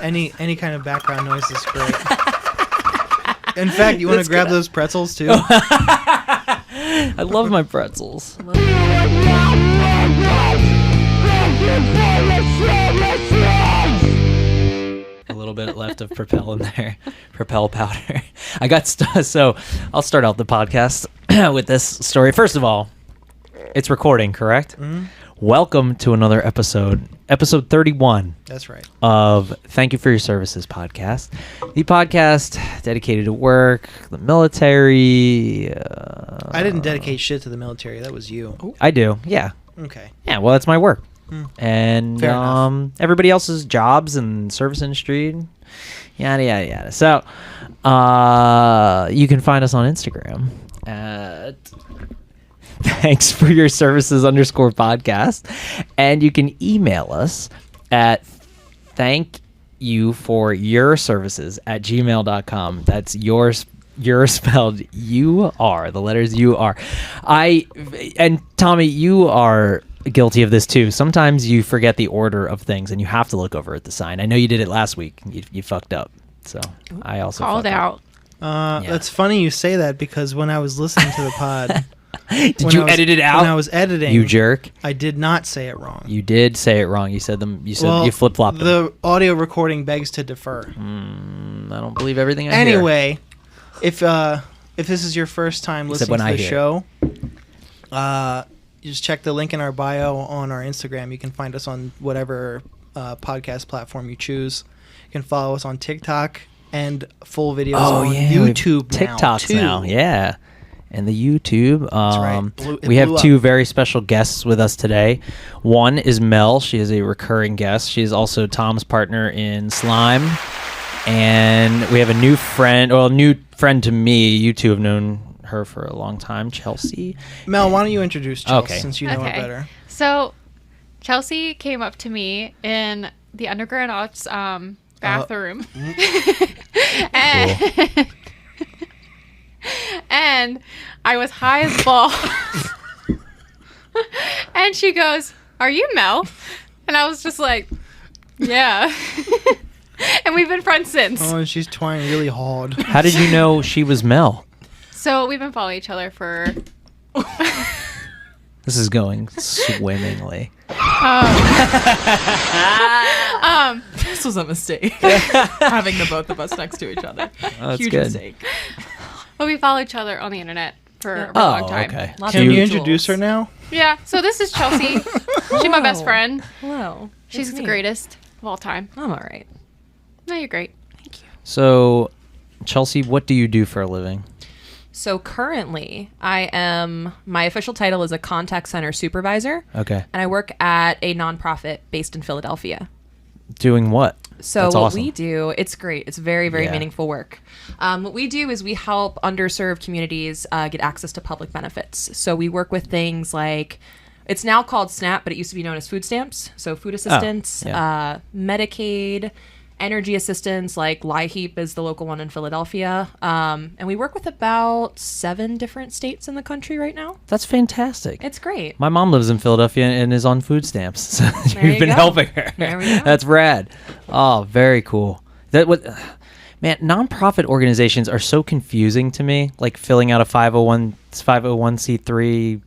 Any kind of background noise is great. In fact, you want to grab those pretzels too? I love my pretzels. A little bit left of Propel in there. Propel powder. I got so I'll start out the podcast with this story. First of all, it's recording, correct? Mm-hmm. Welcome to another episode 31. That's right. Of Thank You For Your Services podcast. The podcast dedicated to work, the military. I didn't dedicate shit to the military. That was you. I do, yeah. Okay. Yeah, well, that's my work. Fair enough. Everybody else's jobs and service industry, yada yada yada. So you can find us on Instagram at thanksforyourservices_podcast, and you can email us at thankyouforyourservices@gmail.com. That's yours. You're spelled U-R, the letters U-R. And Tommy, you are guilty of this too. Sometimes you forget the order of things and you have to look over at the sign. I know you did it last week. You fucked up. So I also called out. That's funny you say that, because when I was listening to the pod, did you edit it out? When I was editing, you jerk. I did not say it wrong. You did say it wrong. You said them. You said you flip flopped them. The audio recording begs to defer. I don't believe everything I hear. Anyway, if this is your first time listening to the show, you just check the link in our bio on our Instagram. You can find us on whatever podcast platform you choose. You can follow us on TikTok and full videos on YouTube now, TikToks too. now, yeah. And the YouTube. That's right. We have two very special guests with us today. One is Mel. She is a recurring guest. She is also Tom's partner in Slime. And we have a new friend to me. You two have known her for a long time, Chelsea. Mel, why don't you introduce Chelsea, since you know her better? So Chelsea came up to me in the undergronauts bathroom. And I was high as balls. And she goes, "Are you Mel?" And I was just like, "Yeah." And we've been friends since. Oh, and she's trying really hard. How did you know she was Mel? So we've been following each other for... This is going swimmingly. This was a mistake. Having the both of us next to each other. That's Huge good. mistake. Well, we follow each other on the internet for a long time. Okay. Can you introduce her now? Yeah, so this is Chelsea. She's my best friend. Hello. She's the greatest of all time. I'm all right. No, you're great. Thank you. So, Chelsea, what do you do for a living? So currently, my official title is a contact center supervisor. Okay. And I work at a nonprofit based in Philadelphia. Doing what? So That's what awesome. we do, it's great. It's very, very meaningful work. What we do is we help underserved communities get access to public benefits. So we work with things like, it's now called SNAP, but it used to be known as food stamps. So food assistance, Medicaid, energy assistance, like LIHEAP is the local one in Philadelphia. And we work with about 7 different states in the country right now. That's fantastic. It's great. My mom lives in Philadelphia and is on food stamps. So There you've you been go. helping her. There we go. That's rad. Oh, very cool. Man, nonprofit organizations are so confusing to me. Like filling out a 501c3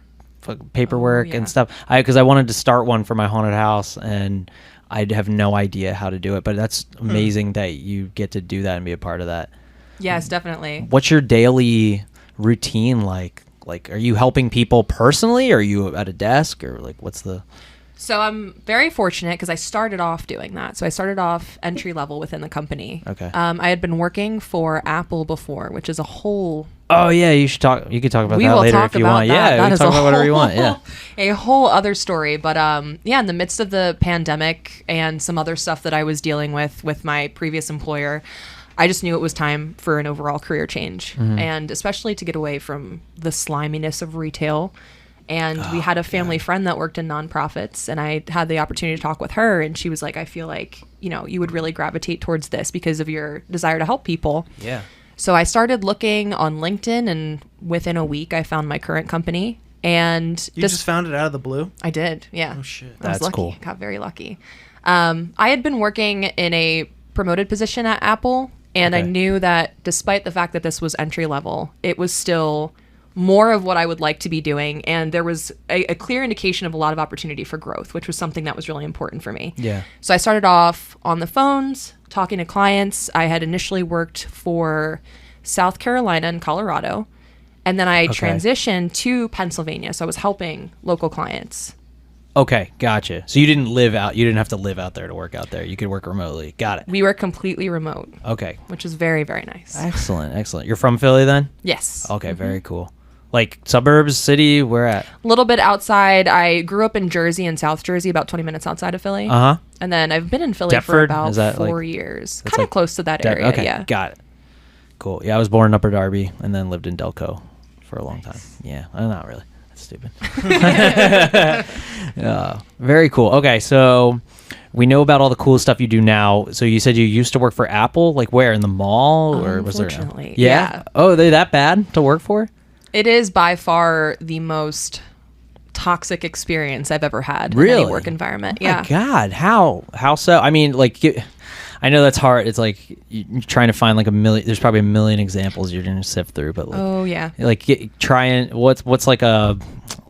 paperwork and stuff. Because I wanted to start one for my haunted house, and I'd have no idea how to do it. But that's amazing that you get to do that and be a part of that. Yes, definitely. What's your daily routine like? Like, are you helping people personally? Or are you at a desk? Or like, what's the... So I'm very fortunate because I started off doing that. So I started off entry level within the company. Okay. I had been working for Apple before, which is a whole... Oh, yeah, you should talk. You could talk about We that will later talk if you about want. that. Yeah, That we can is talk a about whatever you whole- want. Yeah. A whole other story. But yeah, in the midst of the pandemic and some other stuff that I was dealing with my previous employer, I just knew it was time for an overall career change. And especially to get away from the sliminess of retail. And we had a family friend that worked in nonprofits, and I had the opportunity to talk with her, and she was like, I feel like, you would really gravitate towards this because of your desire to help people. Yeah. So I started looking on LinkedIn, and within a week I found my current company. And You just found it out of the blue? I did, yeah. Oh, shit. I was That's lucky. cool. Got very lucky. I had been working in a promoted position at Apple, and I Okay. knew that despite the fact that this was entry level, it was still more of what I would like to be doing, and there was a clear indication of a lot of opportunity for growth, which was something that was really important for me. Yeah. So I started off on the phones, talking to clients. I had initially worked for South Carolina and Colorado, and then I transitioned to Pennsylvania, so I was helping local clients. Okay, gotcha. So you didn't have to live out there to work out there. You could work remotely. Got it. We were completely remote, Okay. which was very, very nice. Excellent. You're from Philly then? Yes. Okay, very cool. Like suburbs, city, where at? A little bit outside. I grew up in Jersey and South Jersey, about 20 minutes outside of Philly. Uh-huh. And then I've been in Philly for Deptford? about Is that 4 like- years. that's Kind of like close to that area, Okay, yeah. got it. Cool. Yeah, I was born in Upper Darby and then lived in Delco for a long time. Yeah, not really. That's stupid. Very cool. Okay, so we know about all the cool stuff you do now. So you said you used to work for Apple, like where, in the mall, or was there? Unfortunately, Yeah. yeah. Oh, they're that bad to work for? It is by far the most toxic experience I've ever had in Really? any work environment. Oh my Yeah. God, how so? I mean, like, I know that's hard. It's like you're trying to find like a million. There's probably a million examples you're gonna sift through, but like, Oh, yeah. like try and what's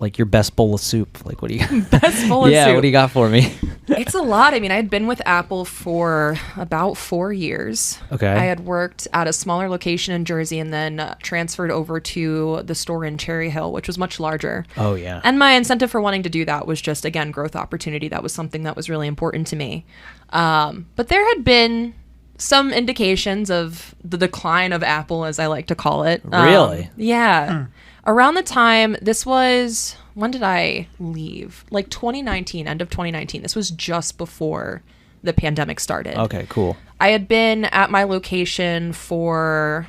like your best bowl of soup? Like, what do you? Best bowl of yeah, soup. what do you got for me? It's a lot. I mean, I had been with Apple for about 4 years. Okay. I had worked at a smaller location in Jersey and then transferred over to the store in Cherry Hill, which was much larger. Oh yeah. And my incentive for wanting to do that was just, again, growth opportunity. That was something that was really important to me. But there had been some indications of the decline of Apple, as I like to call it. Really? Yeah. Around the time, this was, when did I leave? Like 2019, end of 2019. This was just before the pandemic started. Okay, cool. I had been at my location for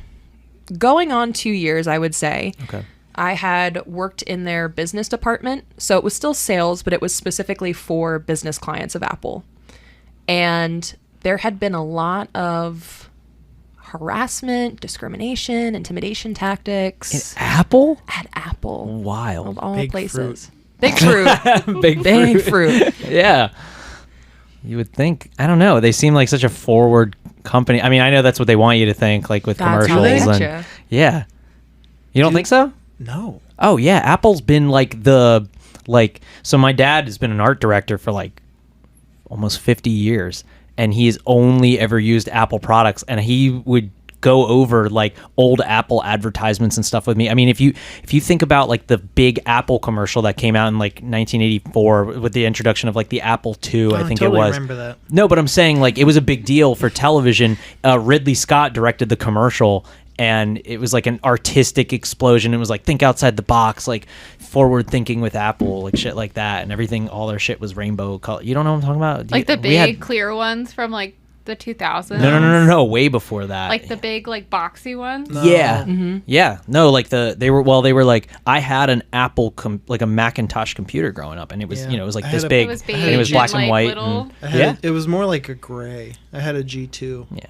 going on 2 years, I would say. Okay. I had worked in their business department, so it was still sales, but it was specifically for business clients of Apple. And there had been a lot of harassment, discrimination, intimidation tactics Apple? at Apple. Wild. Of all Big places. Big fruit. Big fruit. Yeah. You would think. I don't know. They seem like such a forward company. I mean, I know that's what they want you to think, like with That's how commercials. they And, get you. yeah. You don't think so? No. Oh yeah, Apple's been so my dad has been an art director for like almost 50 years, and he's only ever used Apple products, and he would go over like old Apple advertisements and stuff with me. I mean, if you think about like the big Apple commercial that came out in like 1984 with the introduction of like the Apple II, I think totally it was. remember that. No, but I'm saying like it was a big deal for television. Ridley Scott directed the commercial, and it was like an artistic explosion. It was like think outside the box, like forward thinking with Apple, like shit like that, and everything. All their shit was rainbow color. You don't know what I'm talking about? Like the We had- big clear ones from like the 2000s. No, way before that. Like the big like boxy ones. No. Yeah, Mm-hmm. yeah. No, like they were like I had an Apple like a Macintosh computer growing up, and it was Yeah. it was like I this had a- big, It was I big had and it was a black and like, white. little- I had Yeah? it was more like a gray. I had a G2 Yeah.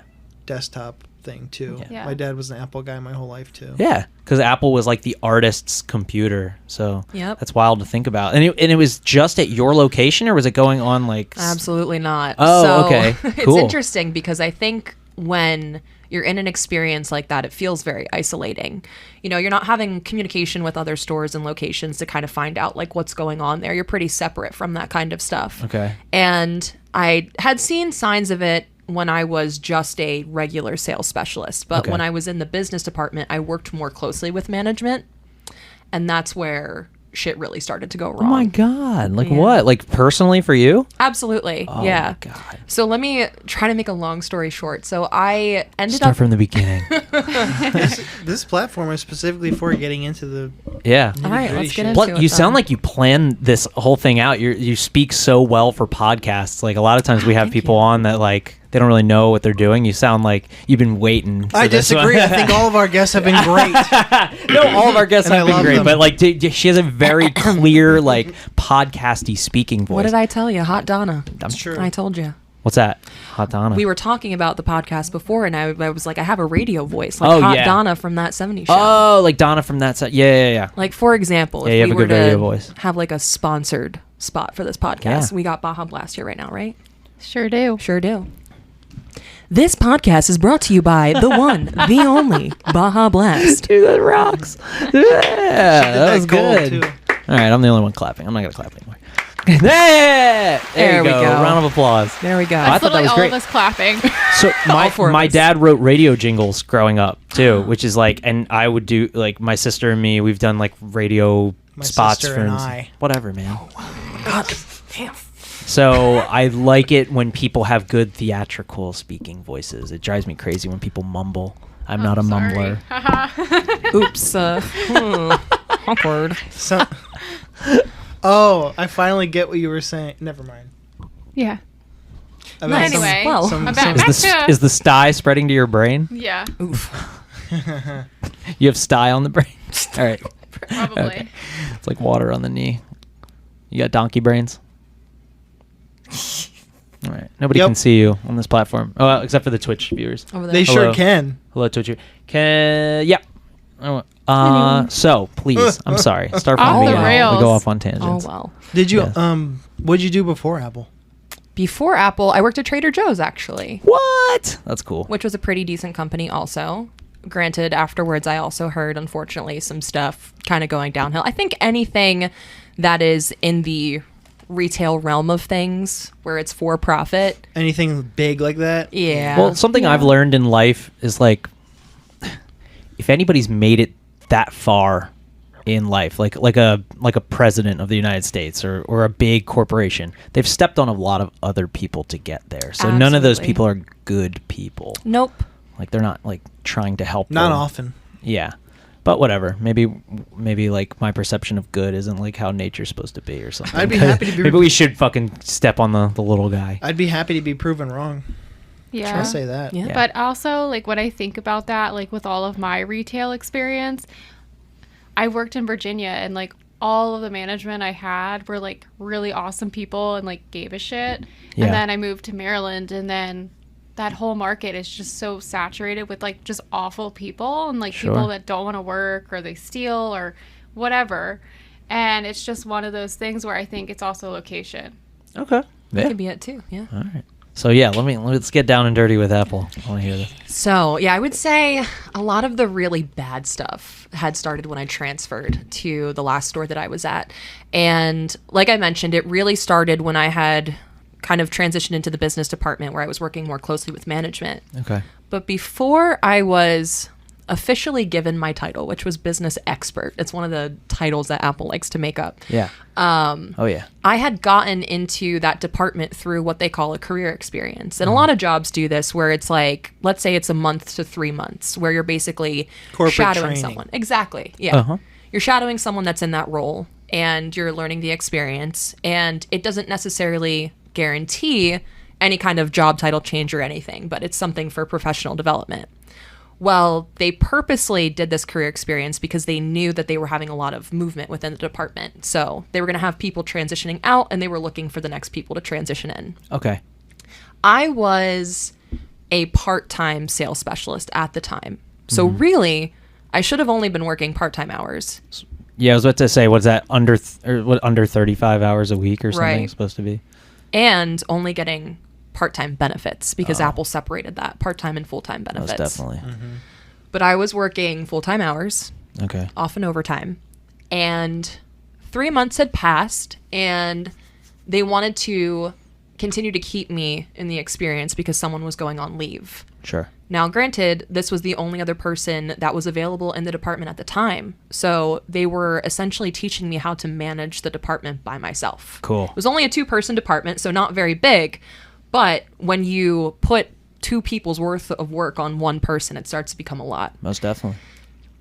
desktop thing too. Yeah. My dad was an Apple guy my whole life too. Yeah, because Apple was like the artist's computer, so Yep. that's wild to think about. And it was just at your location, or was it going on like? Absolutely not. Oh, so, okay. It's Cool. interesting because I think when you're in an experience like that, it feels very isolating. You know, you're not having communication with other stores and locations to kind of find out like what's going on there. You're pretty separate from that kind of stuff. Okay. And I had seen signs of it when I was just a regular sales specialist. But Okay. when I was in the business department, I worked more closely with management. And that's where shit really started to go wrong. Oh my god! Like Yeah. what? Like personally for you? Absolutely. Oh yeah. my god! So let me try to make a long story short. So I ended Start up from the beginning. This platform is specifically for getting into the. Yeah. All right, nitty-gritty let's get shit. into Plus, it you then. sound like you planned this whole thing out. You speak so well for podcasts. Like a lot of times we have Thank people you. on that like they don't really know what they're doing. You sound like you've been waiting. For I this one. disagree. I think all of our guests have been great. No, all of our guests And have I been love great, them. but like she has a very clear like podcasty speaking voice. What did I tell you? Hot Donna. That's true. I told you. What's that? Hot Donna. We were talking about the podcast before, and I was like, I have a radio voice, like Oh, Hot yeah. Donna from that 70s show. Oh, like Donna from that side. Yeah. Like, for example, Yeah, if you we have a were good radio to voice. have like a sponsored spot for this podcast, Yeah. we got Baja Blast here right now, right? Sure do. Sure do. This podcast is brought to you by the one, the only Baja Blast. Dude, that rocks. Yeah, that was good. Too. All right, I'm the only one clapping. I'm not going to clap anymore. There we go. Round of applause. There we go. I That's thought that literally was all great. of us clapping. So four of my us. dad wrote radio jingles growing up too, which is like, and I would do like my sister and me. We've done like radio My spots sister for and I. whatever, man. God damn. So I like it when people have good theatrical speaking voices. It drives me crazy when people mumble. I'm not a mumbler. Oops. Awkward. So, oh, I finally get what you were saying. Never mind. Yeah. About Nice. some- Anyway, Well, some- I'm back. some- Is the sty spreading to your brain? Yeah, Oof. You have sty on the brain. All right, probably. Okay. It's like water on the knee. You got donkey brains. All right. Nobody Yep. can see you on this platform. Oh, well, except for the Twitch viewers. Over there. They Hello. sure can. Hello, Twitch. Yeah. So please, I'm sorry. Start from Off the the beginning. rails. We go off on Oh, tangents. well. Did you Yeah. what'd you do before Apple? Before Apple, I worked at Trader Joe's, actually, What? That's cool. which was a pretty decent company also. Granted, afterwards, I also heard, unfortunately, some stuff kind of going downhill. I think anything that is in the retail realm of things where it's for profit. Anything big like that? Yeah. Well, something I've learned in life is like, if anybody's made it that far in life, like a president of the United States or a big corporation, they've stepped on a lot of other people to get there. So none of those Absolutely. people are good people. Nope. Like they're not like trying to help. Not them. often. Yeah. But whatever. Maybe like my perception of good isn't like how nature's supposed to be or something. I'd be happy to be- Maybe we should fucking step on the little guy. I'd be happy to be proven wrong. Yeah. I'll say that. Yeah. Yeah. But also, like, when I think about that, like, with all of my retail experience, I worked in Virginia, and, like, all of the management I had were, like, really awesome people and, like, gave a shit. Yeah. And then I moved to Maryland, and then that whole market is just so saturated with, like, just awful people and, like, Sure. people that don't want to work or they steal or whatever. And it's just one of those things where I think it's also location. Okay. That Yeah. could be it too. Yeah. All right. So yeah, let's get down and dirty with Apple. I want to hear this. So, yeah, I would say a lot of the really bad stuff had started when I transferred to the last store that I was at. And like I mentioned, it really started when I had kind of transitioned into the business department where I was working more closely with management. Okay. But before I was officially given my title, which was business expert, it's one of the titles that Apple likes to make up. Yeah. Oh yeah. I had gotten into that department through what they call a career experience. And a lot of jobs do this where it's like, let's say it's a month to 3 months where you're basically Corporate shadowing training. someone. Exactly. Yeah. Uh-huh. You're shadowing someone that's in that role and you're learning the experience. And it doesn't necessarily guarantee any kind of job title change or anything, but it's something for professional development. Well, they purposely did this career experience because they knew that they were having a lot of movement within the department. So they were going to have people transitioning out and they were looking for the next people to transition in. Okay. I was a part-time sales specialist at the time. So really, I should have only been working part-time hours. Yeah, I was about to say, was that under 35 hours a week or something Right. it's supposed to be? And only getting part-time benefits because Apple separated that part-time and full-time Most benefits. definitely. But I was working full-time hours, Okay. often overtime, and 3 months had passed and they wanted to continue to keep me in the experience because someone was going on leave. Sure. Now, granted, this was the only other person that was available in the department at the time. So they were essentially teaching me how to manage the department by myself. Cool. It was only a 2-person department, so not very big. But when you put 2 people's worth of work on one person, it starts to become a lot. Most definitely.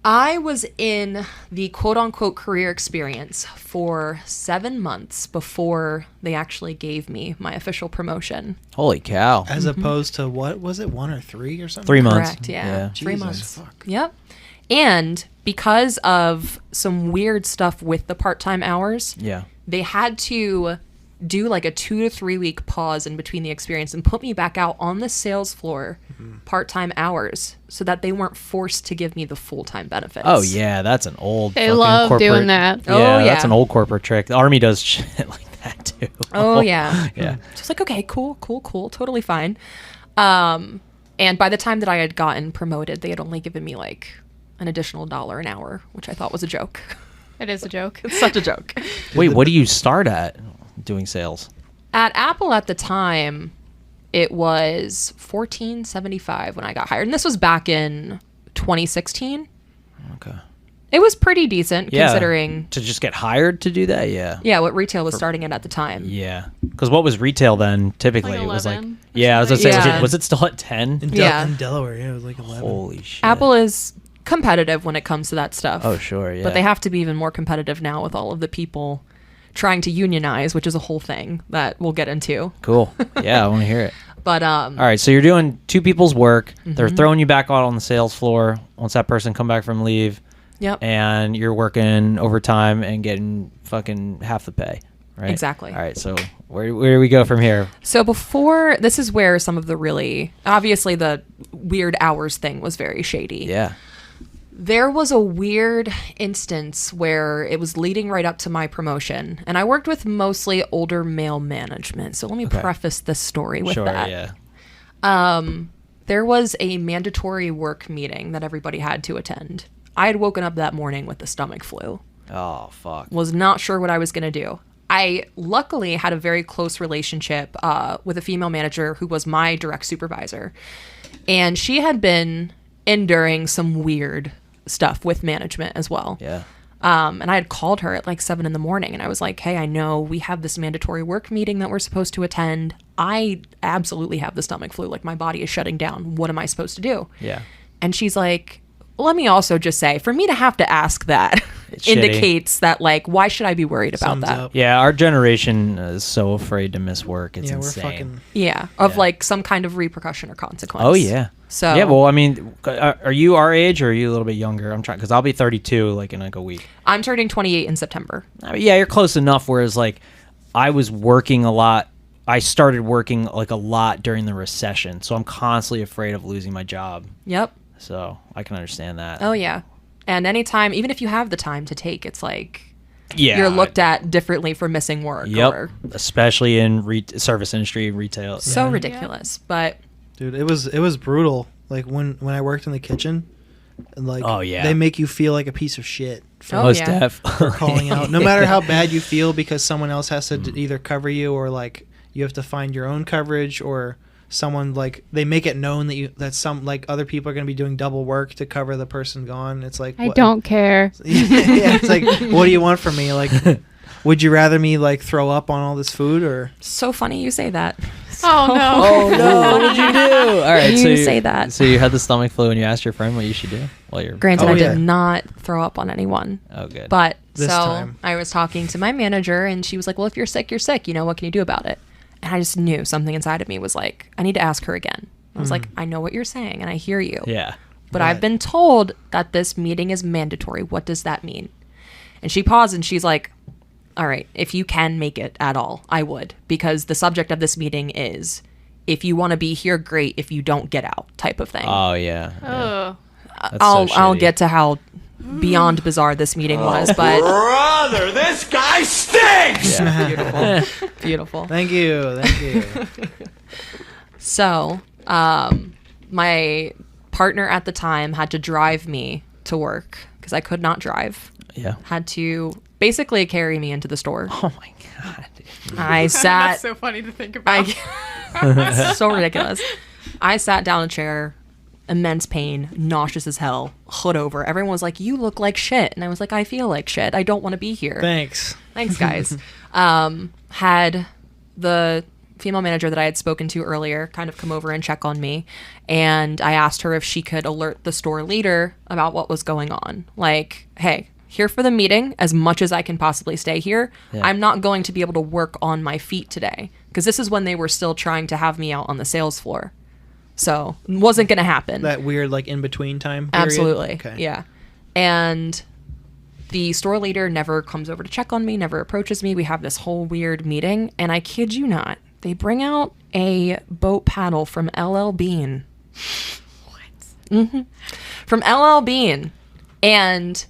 I was in the quote-unquote career experience for 7 months before they actually gave me my official promotion. Holy cow. As opposed to, what was it, 1 or 3 or something? 3 months. Correct, yeah. 3 Jesus, months. fuck. Yep. And because of some weird stuff with the part-time hours, Yeah. they had to do like a 2 to 3 week pause in between the experience and put me back out on the sales floor part-time hours so that they weren't forced to give me the full-time benefits. Oh yeah, that's an old. They fucking love corporate, doing that. Yeah, Oh, that's yeah. an old corporate trick. The Army does shit like that too. Oh yeah. Yeah. So it's like, okay, cool, totally fine. And by the time that I had gotten promoted, they had only given me like an additional $1 an hour, which I thought was a joke. It is a joke. It's such a joke. Wait, what do you start at doing sales? At Apple at the time, it was $14.75 when I got hired. And this was back in 2016. Okay. It was pretty decent considering. To just get hired to do that, yeah. Yeah, what retail was starting at the time. Yeah. Because what was retail then? Typically, Like it was like 11 or yeah. I was gonna say, something. was it still at 10? In Delaware, yeah, it was like 11. Holy shit. Apple is competitive when it comes to that stuff. Oh sure, yeah. But they have to be even more competitive now with all of the people trying to unionize, which is a whole thing that we'll get into. Cool. Yeah, I want to hear it. But All right, so you're doing two people's work. They're throwing you back out on the sales floor once that person come back from leave. Yep. And you're working overtime and getting fucking half the pay, right? Exactly. All right, so where do we go from here? So before, this is where some of the really, obviously the weird hours thing was very shady. Yeah. There was a weird instance where it was leading right up to my promotion, and I worked with mostly older male management. So let me preface this story with that. Yeah. There was a mandatory work meeting that everybody had to attend. I had woken up that morning with the stomach flu. Oh fuck. Was not sure what I was going to do. I luckily had a very close relationship with a female manager who was my direct supervisor. And she had been enduring some weird stuff with management as well. Yeah. And I had called her at like 7 a.m. and I was like, hey, I know we have this mandatory work meeting that we're supposed to attend. I absolutely have the stomach flu. Like my body is shutting down. What am I supposed to do? Yeah. And she's like, let me also just say, for me to have to ask that It's indicates that, like, why should I be worried about Sums that? up. Yeah, our generation is so afraid to miss work. It's Yeah, insane. we're fucking. Yeah, of Yeah. like some kind of repercussion or consequence. Oh yeah. So yeah, well, I mean, are you our age or are you a little bit younger? I'm trying because I'll be 32 like in like a week. I'm turning 28 in September. I mean, yeah, you're close enough. Whereas like, I was working a lot. I started working like a lot during the recession, so I'm constantly afraid of losing my job. Yep. So I can understand that. Oh yeah. And anytime, even if you have the time to take, it's like Yeah, you're looked at differently for missing work. Yep, Or, especially in service industry, retail. so Yeah. ridiculous. But Dude, it was brutal. Like when I worked in the kitchen, and like Oh, yeah. they make you feel like a piece of shit for Oh, Most yeah. def. for calling out. No matter how bad you feel because someone else has to either cover you or like you have to find your own coverage or someone like they make it known that some like other people are going to be doing double work to cover the person gone. It's like I what- don't care. yeah, it's like what do you want from me? Like would you rather me like throw up on all this food or so funny you say that. Oh no. Oh no! What did you do? All right, You so say that. So you had the stomach flu, and you asked your friend what you should do while you're. Granted, Oh, I yeah. did not throw up on anyone. Oh, good. But This so time. I was talking to my manager and she was like, well, if you're sick, you're sick. You know, what can you do about it? And I just knew something inside of me was like, I need to ask her again. I was like, I know what you're saying and I hear you. Yeah. But I've been told that this meeting is mandatory. What does that mean? And she paused and she's like, all right, if you can make it at all, I would. Because the subject of this meeting is, if you want to be here, great. If you don't, get out type of thing. Oh yeah. yeah. Oh. That's I'll so I'll shitty. get to how beyond bizarre this meeting was, but Brother, this guy stinks! beautiful. Beautiful. Thank you. So, my partner at the time had to drive me to work because I could not drive. Yeah. Had to basically carry me into the store. Oh my god. I sat. That's so funny to think about. So ridiculous. I sat down in a chair, immense pain, nauseous as hell, hood over. Everyone was like, you look like shit. And I was like, I feel like shit. I don't want to be here. Thanks. Thanks, guys. Had the female manager that I had spoken to earlier kind of come over and check on me. And I asked her if she could alert the store leader about what was going on. Like, hey, here for the meeting as much as I can possibly stay here. Yeah. I'm not going to be able to work on my feet today. Because this is when they were still trying to have me out on the sales floor. So it wasn't going to happen. That weird like in between time period? Absolutely. Okay. Yeah. And the store leader never comes over to check on me, never approaches me. We have this whole weird meeting. And I kid you not, they bring out a boat paddle from LL Bean. What? From LL Bean. And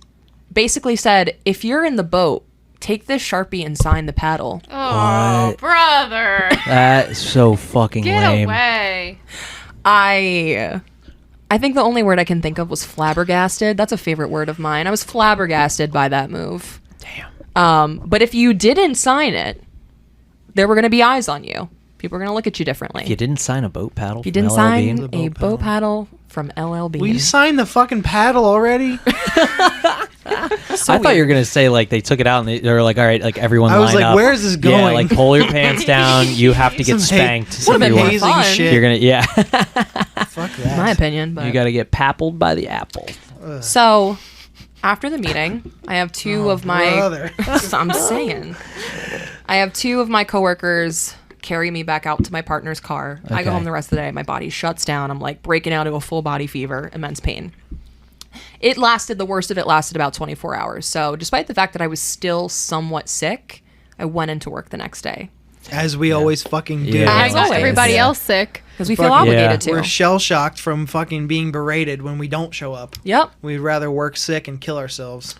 basically said, if you're in the boat, take this Sharpie and sign the paddle. Oh, What? brother. That's so fucking Get lame. away. I think the only word I can think of was flabbergasted. That's a favorite word of mine. I was flabbergasted by that move. Damn. But if you didn't sign it, there were going to be eyes on you. People were going to look at you differently. If you didn't sign a boat paddle, If you from didn't LL sign Bean, a boat paddle from LL Bean. Will you sign the fucking paddle already? I thought you were gonna say like they took it out and they were like, all right, like everyone. I was line like, up. where is this Yeah, going? like pull your pants down. You have to get Some spanked. Some Would've been more hazing fun. shit. You're gonna, yeah. Fuck that. In my opinion, but You got to get pappled by the apple. so after the meeting, I have two of my. brother. I'm saying, I have two of my coworkers carry me back out to my partner's car. I go Okay. home the rest of the day. My body shuts down. I'm like breaking out into a full body fever, immense pain. It lasted, the worst of it lasted about 24 hours. So despite the fact that I was still somewhat sick, I went into work the next day. As we always fucking do. Yeah. I As got always. everybody Yeah. else sick. Because we feel Fucking- obligated to. We're shell shocked from fucking being berated when we don't show up. Yep. We'd rather work sick and kill ourselves.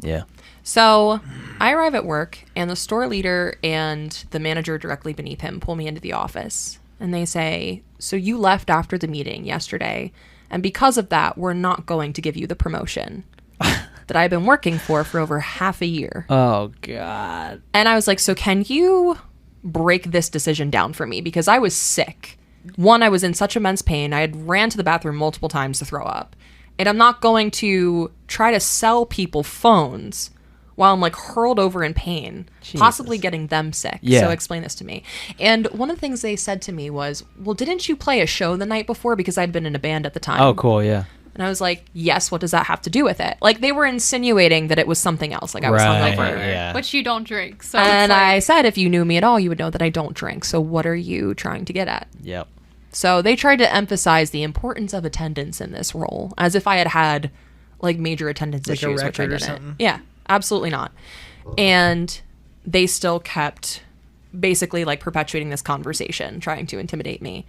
Yeah. So I arrive at work, and the store leader and the manager directly beneath him pull me into the office. And they say, so you left after the meeting yesterday, and because of that, we're not going to give you the promotion that I've been working for over half a year. Oh God. And I was like, so can you break this decision down for me? Because I was sick. One, I was in such immense pain. I had ran to the bathroom multiple times to throw up. And I'm not going to try to sell people phones while I'm like hurled over in pain, possibly getting them sick. Yeah. So explain this to me. And one of the things they said to me was, well, didn't you play a show the night before? Because I'd been in a band at the time. Oh, cool. Yeah. And I was like, yes, what does that have to do with it? Like they were insinuating that it was something else. Like I was Right. hungover. Yeah. Which you don't drink. So And it's like, I said, if you knew me at all, you would know that I don't drink. So what are you trying to get at? Yep. So they tried to emphasize the importance of attendance in this role, as if I had had like major attendance Like a issues, which I record or didn't. something? Yeah, absolutely not. And they still kept basically like perpetuating this conversation, trying to intimidate me.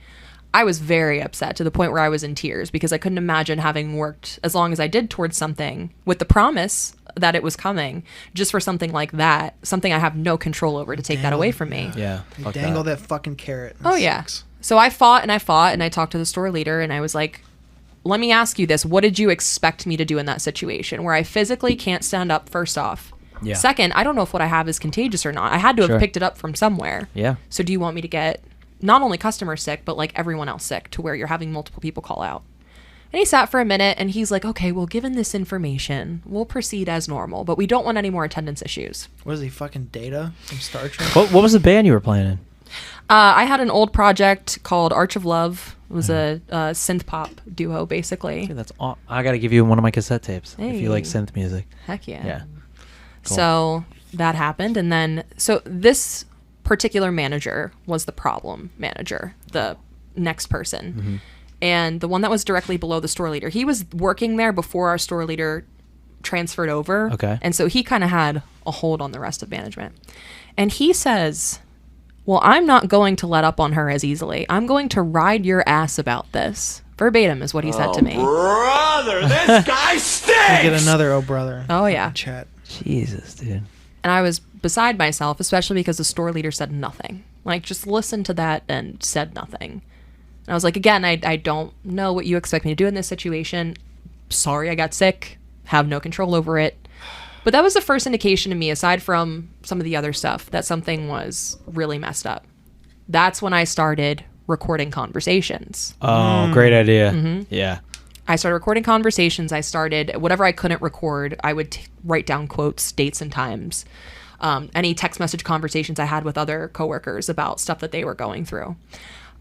I was very upset to the point where I was in tears because I couldn't imagine having worked as long as I did towards something with the promise that it was coming just for something like that, something I have no control over, to take that away from me. Yeah. Fuck Dangle that. that fucking carrot. Oh, yeah. So I fought and I fought and I talked to the store leader and I was like, let me ask you this. What did you expect me to do in that situation where I physically can't stand up, first off? Yeah. Second, I don't know if what I have is contagious or not. I had to have Sure. picked it up from somewhere. Yeah. So do you want me to get not only customers sick, but like everyone else sick to where you're having multiple people call out? And he sat for a minute and he's like, okay, well, given this information, we'll proceed as normal, but we don't want any more attendance issues. What is he, fucking Data from Star Trek? What was the band you were playing in? I had an old project called Arch of Love. It was a synth pop duo, basically. Dude, that's all. I got to give you one of my cassette tapes if you like Hey. synth music. Heck yeah. Yeah. Cool. So that happened. And then, so this particular manager was the problem manager, the next person. Mm-hmm. And the one that was directly below the store leader, he was working there before our store leader transferred over. Okay. And so he kind of had a hold on the rest of management. And he says, well, I'm not going to let up on her as easily. I'm going to ride your ass about this. Verbatim is what he said to me. Brother, this guy stinks! Get another oh brother. Oh, yeah. Chat. Jesus, dude. And I was beside myself, especially because the store leader said nothing. Like, just listened to that and said nothing. And I was like, again, I don't know what you expect me to do in this situation. Sorry I got sick. Have no control over it. But that was the first indication to me, aside from some of the other stuff, that something was really messed up. That's when I started recording conversations. Oh, great idea. Mm-hmm. Yeah. I started recording conversations. I started, whatever I couldn't record, I would write down quotes, dates, and times. Any text message conversations I had with other coworkers about stuff that they were going through.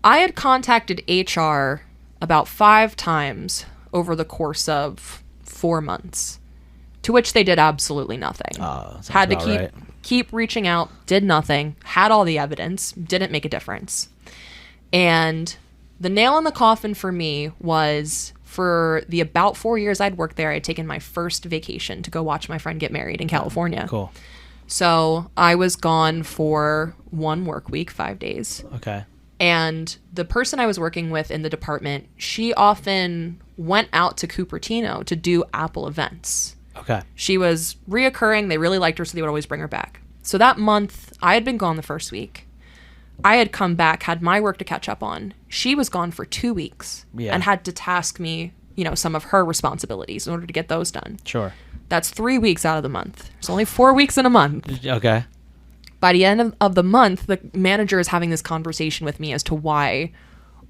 I had contacted HR about 5 times over the course of 4 months, to which they did absolutely nothing. sounds Had to about right. keep reaching out, did nothing, had all the evidence, didn't make a difference. And the nail in the coffin for me was, for the about 4 years I'd worked there, I'd taken my first vacation to go watch my friend get married in California. Cool. So I was gone for 1 work week, 5 days. Okay. And the person I was working with in the department, she often went out to Cupertino to do Apple events. Okay. She was reoccurring. They really liked her, so they would always bring her back. So that month, I had been gone the first week. I had come back, had my work to catch up on. She was gone for 2 weeks and had to task me, some of her responsibilities in order to get those done. Sure. That's 3 weeks out of the month. There's only 4 weeks in a month. Okay. By the end of the month, the manager is having this conversation with me as to why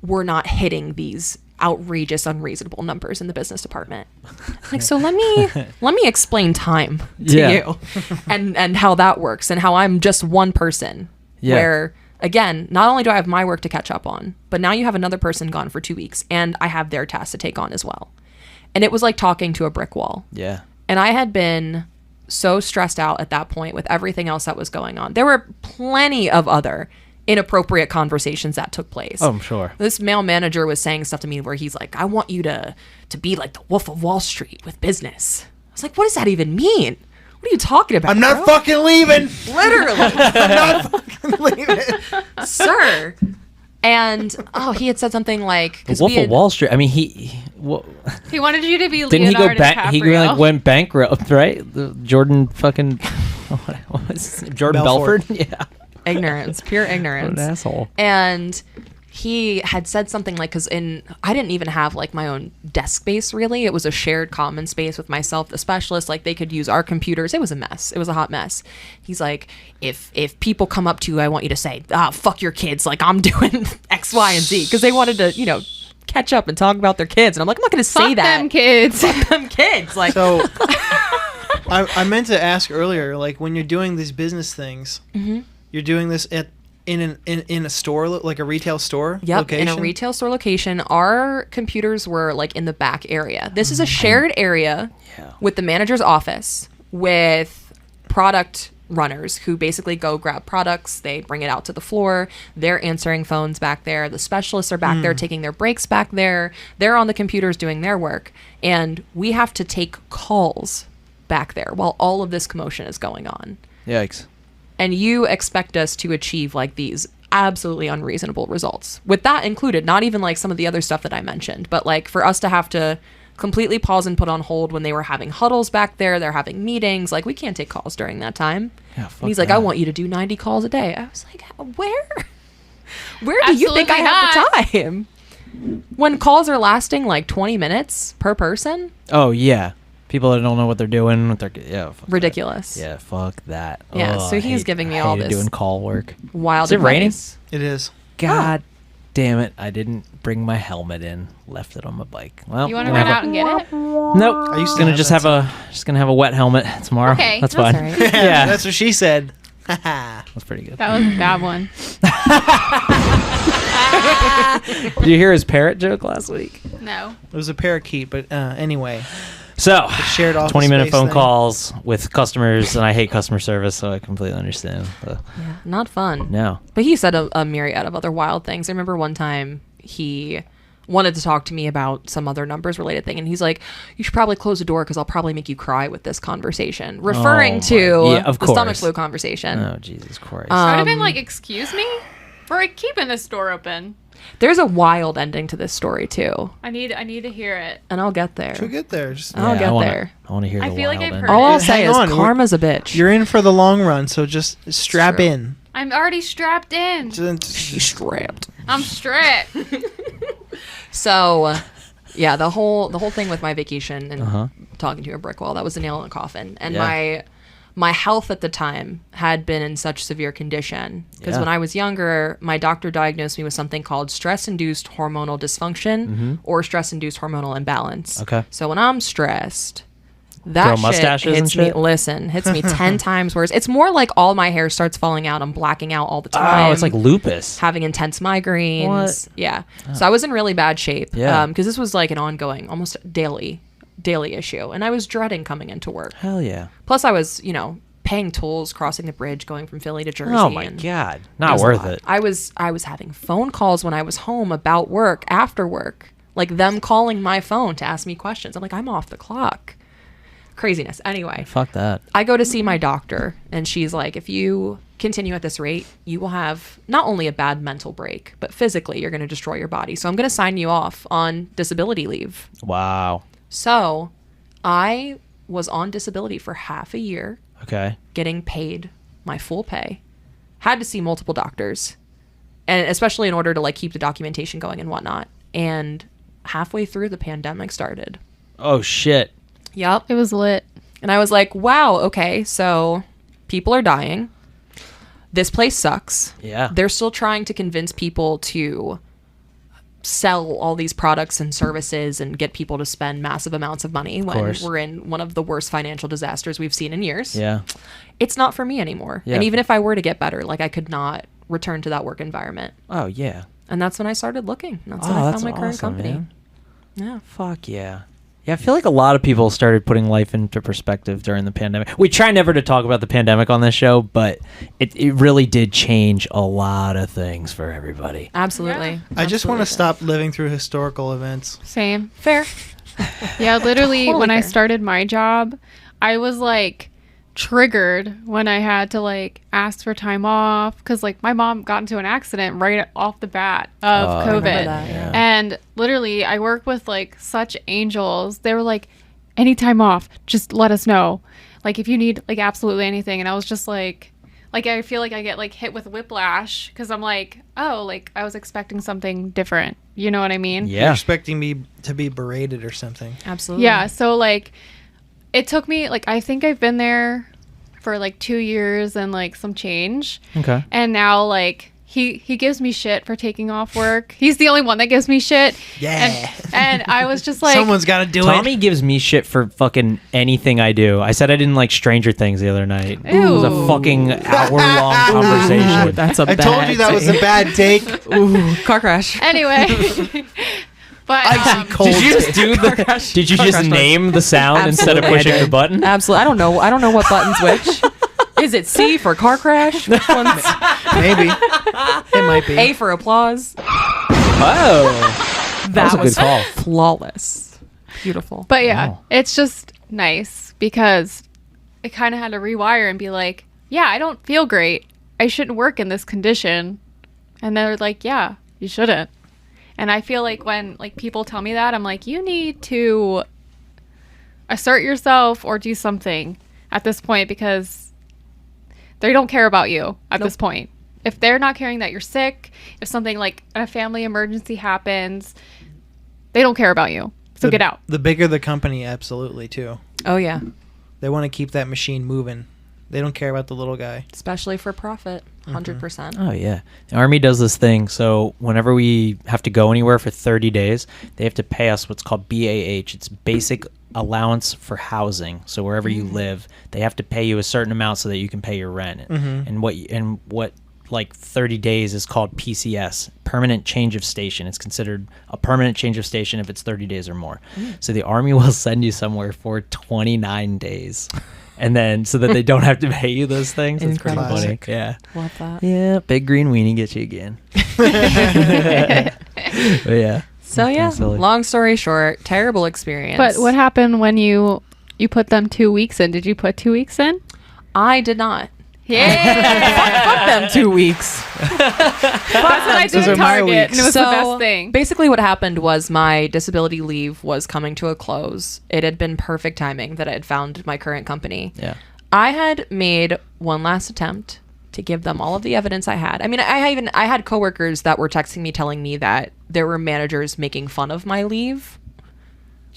we're not hitting these outrageous, unreasonable numbers in the business department. Like, so let me explain time to you and how that works and how I'm just one person where, again, not only do I have my work to catch up on, but now you have another person gone for 2 weeks and I have their tasks to take on as well. And it was like talking to a brick wall. Yeah. And I had been so stressed out at that point with everything else that was going on. There were plenty of other inappropriate conversations that took place. Oh, I'm sure. This male manager was saying stuff to me where he's like, I want you to be like the Wolf of Wall Street with business. I was like, what does that even mean? What are you talking about? I'm not fucking leaving. Literally. I'm not fucking leaving. Sir. And, he had said something like... The Wolf of Wall Street. I mean, he wanted you to be didn't Leonardo he go back? He DiCaprio. went bankrupt, right? Jordan fucking... what was his name? Jordan Belfort. Belfort? Yeah. Ignorance. Pure ignorance. What an asshole. And he had said something like, because I didn't even have like my own desk space really. It was a shared common space with myself, the specialist. Like they could use our computers. It was a mess. It was a hot mess. He's like, if people come up to you, I want you to say, fuck your kids. Like I'm doing X, Y, and Z. Because they wanted to, catch up and talk about their kids. And I'm like, I'm not going to say Fuck that. them kids. Fuck them kids. Like, So I meant to ask earlier, like when you're doing these business things, you're doing this in a store, like a retail store location? In a retail store location. Our computers were like in the back area. This is a shared area with the manager's office with product runners who basically go grab products. They bring it out to the floor. They're answering phones back there. The specialists are back there taking their breaks back there. They're on the computers doing their work. And we have to take calls back there while all of this commotion is going on. Yikes. And you expect us to achieve like these absolutely unreasonable results. With that included, not even like some of the other stuff that I mentioned, but like for us to have to completely pause and put on hold when they were having huddles back there, they're having meetings, like we can't take calls during that time. Yeah, and he's like, I want you to do 90 calls a day. I was like, where do you think I have the time? When calls are lasting like 20 minutes per person? Oh, yeah. People that don't know what they're doing. Ridiculous. That. Yeah, fuck that. Yeah, so he's giving me all this doing call work. Wild Is it raining? advice. It is. God damn it. I didn't bring my helmet in. Left it on my bike. Well, You want to run out and get it? Nope. I used to Gonna have just that have a wet helmet tomorrow. Okay, that's that's fine. all right. Yeah, That's what she said. that's pretty good. That was a bad one. Did you hear his parrot joke last week? No. It was a parakeet, but anyway. So, shared office 20-minute space phone thing. calls with customers, and I hate customer service, so I completely understand. Yeah, not fun. No. But he said a myriad of other wild things. I remember one time he wanted to talk to me about some other numbers related thing, and he's like, you should probably close the door because I'll probably make you cry with this conversation, referring to of the stomach course. flu conversation. Oh, Jesus Christ. I would have been like, excuse me? We're keeping this door open. There's a wild ending to this story too, I need to hear it. and I'll get there. She'll get there. Just, I'll get there. I want to hear I the feel like wild I've end. heard All I'll it. say Hang is on, karma's a bitch. you're in for the long run, so just strap true. in. I'm already strapped in. She's strapped. I'm strapped. So, yeah, the whole thing with my vacation and Uh-huh. talking to a brick wall, that was a nail in a coffin. And Yeah. my health at the time had been in such severe condition because Yeah. when I was younger, my doctor diagnosed me with something called stress-induced hormonal dysfunction or stress-induced hormonal imbalance. Okay. So when I'm stressed, Grow that shit mustaches and hits me. shit? Listen, hits me 10 times worse. It's more like all my hair starts falling out. I'm blacking out all the time. Oh, it's like lupus. Having intense migraines. What? Yeah. So I was in really bad shape. Yeah. Because this was like an ongoing, almost daily issue. And I was dreading coming into work. Hell yeah. Plus I was, paying tolls, crossing the bridge, going from Philly to Jersey. Oh, my and God. it Not was a worth lot. it. I was having phone calls when I was home about work, after work. Like them calling my phone to ask me questions. I'm like, I'm off the clock. Craziness. Anyway. Fuck that. I go to see my doctor, and she's like, if you continue at this rate, you will have not only a bad mental break, but physically you're going to destroy your body. So I'm going to sign you off on disability leave. Wow. So I was on disability for half a year, Okay. getting paid my full pay. Had to see multiple doctors. and especially in order to like keep the documentation going and whatnot. And halfway through, the pandemic started. Oh shit. Yep. It was lit. And I was like, wow, okay, so people are dying. This place sucks. Yeah. They're still trying to convince people to sell all these products and services and get people to spend massive amounts of money when course. we're in one of the worst financial disasters we've seen in years. Yeah. It's not for me anymore. Yeah. And even if I were to get better, like I could not return to that work environment. Oh yeah. And that's when I started looking. That's Oh, when I that's found my current awesome, company. man. Yeah. Fuck yeah. Yeah, I feel like a lot of people started putting life into perspective during the pandemic. We try never to talk about the pandemic on this show, but it really did change a lot of things for everybody. Absolutely. I just want Absolutely. to stop living through historical events. Same. Fair. Yeah, literally, Totally when I fair. started my job, I was like triggered when I had to like ask for time off because like my mom got into an accident right off the bat of I COVID. remember that, yeah. And literally, I work with like such angels. They were like, any time off, just let us know. Like if you need like absolutely anything. And I was just like I feel like I get like hit with whiplash because I'm like, oh, like I was expecting something different. You know what I mean? You're Yeah. expecting me to be berated or something. Absolutely. Yeah, so like it took me like I think I've been there for like 2 years and like some change. Okay. And now like he gives me shit for taking off work. He's the only one that gives me shit. Yeah. And I was just like Someone's got to do Tommy it. gives me shit for fucking anything I do. I said I didn't like Stranger Things the other night. It was a Ew. fucking hour-long conversation. That's a I told you that was a bad take. Ooh, car crash. anyway. But Icy cold. Did you just do the? Did you just name the sound instead of Absolutely, I pushing the did. button? Absolutely. I don't know what button's which. Is it C for car crash? Which one's Maybe. It might be. A for applause? Oh, That was a good call. flawless. Beautiful. But yeah, Wow. it's just nice because I kind of had to rewire and be like, yeah, I don't feel great. I shouldn't work in this condition. And they're like, yeah, you shouldn't. And I feel like when like people tell me that, I'm like, you need to assert yourself or do something at this point because they don't care about you at this point. If they're not caring that you're sick, if something like a family emergency happens, they don't care about you. So get out. The bigger the company, absolutely, too. Oh, yeah. They want to keep that machine moving. They don't care about the little guy. Especially for profit. 100%. Oh yeah, the Army does this thing. So whenever we have to go anywhere for 30 days, they have to pay us what's called BAH. It's basic allowance for housing. So wherever you live, they have to pay you a certain amount so that you can pay your rent. And what like 30 days is called PCS, permanent change of station. It's considered a permanent change of station if it's 30 days or more. So the Army will send you somewhere for 29 days. And then so that they don't have to pay you those things. It's pretty funny. Classic. Yeah. Love that. Yeah, big green weenie gets you again. But yeah. So, yeah, silly. long story short, terrible experience. But what happened when you put them 2 weeks in? Did you put 2 weeks in? I did not. Yeah. Fuck them 2 weeks. That's what I did Those at are my Target. And weeks. it was the best thing. Basically what happened was my disability leave was coming to a close. It had been perfect timing that I had found my current company. Yeah. I had made one last attempt to give them all of the evidence I had. I mean, I had coworkers that were texting me telling me that there were managers making fun of my leave.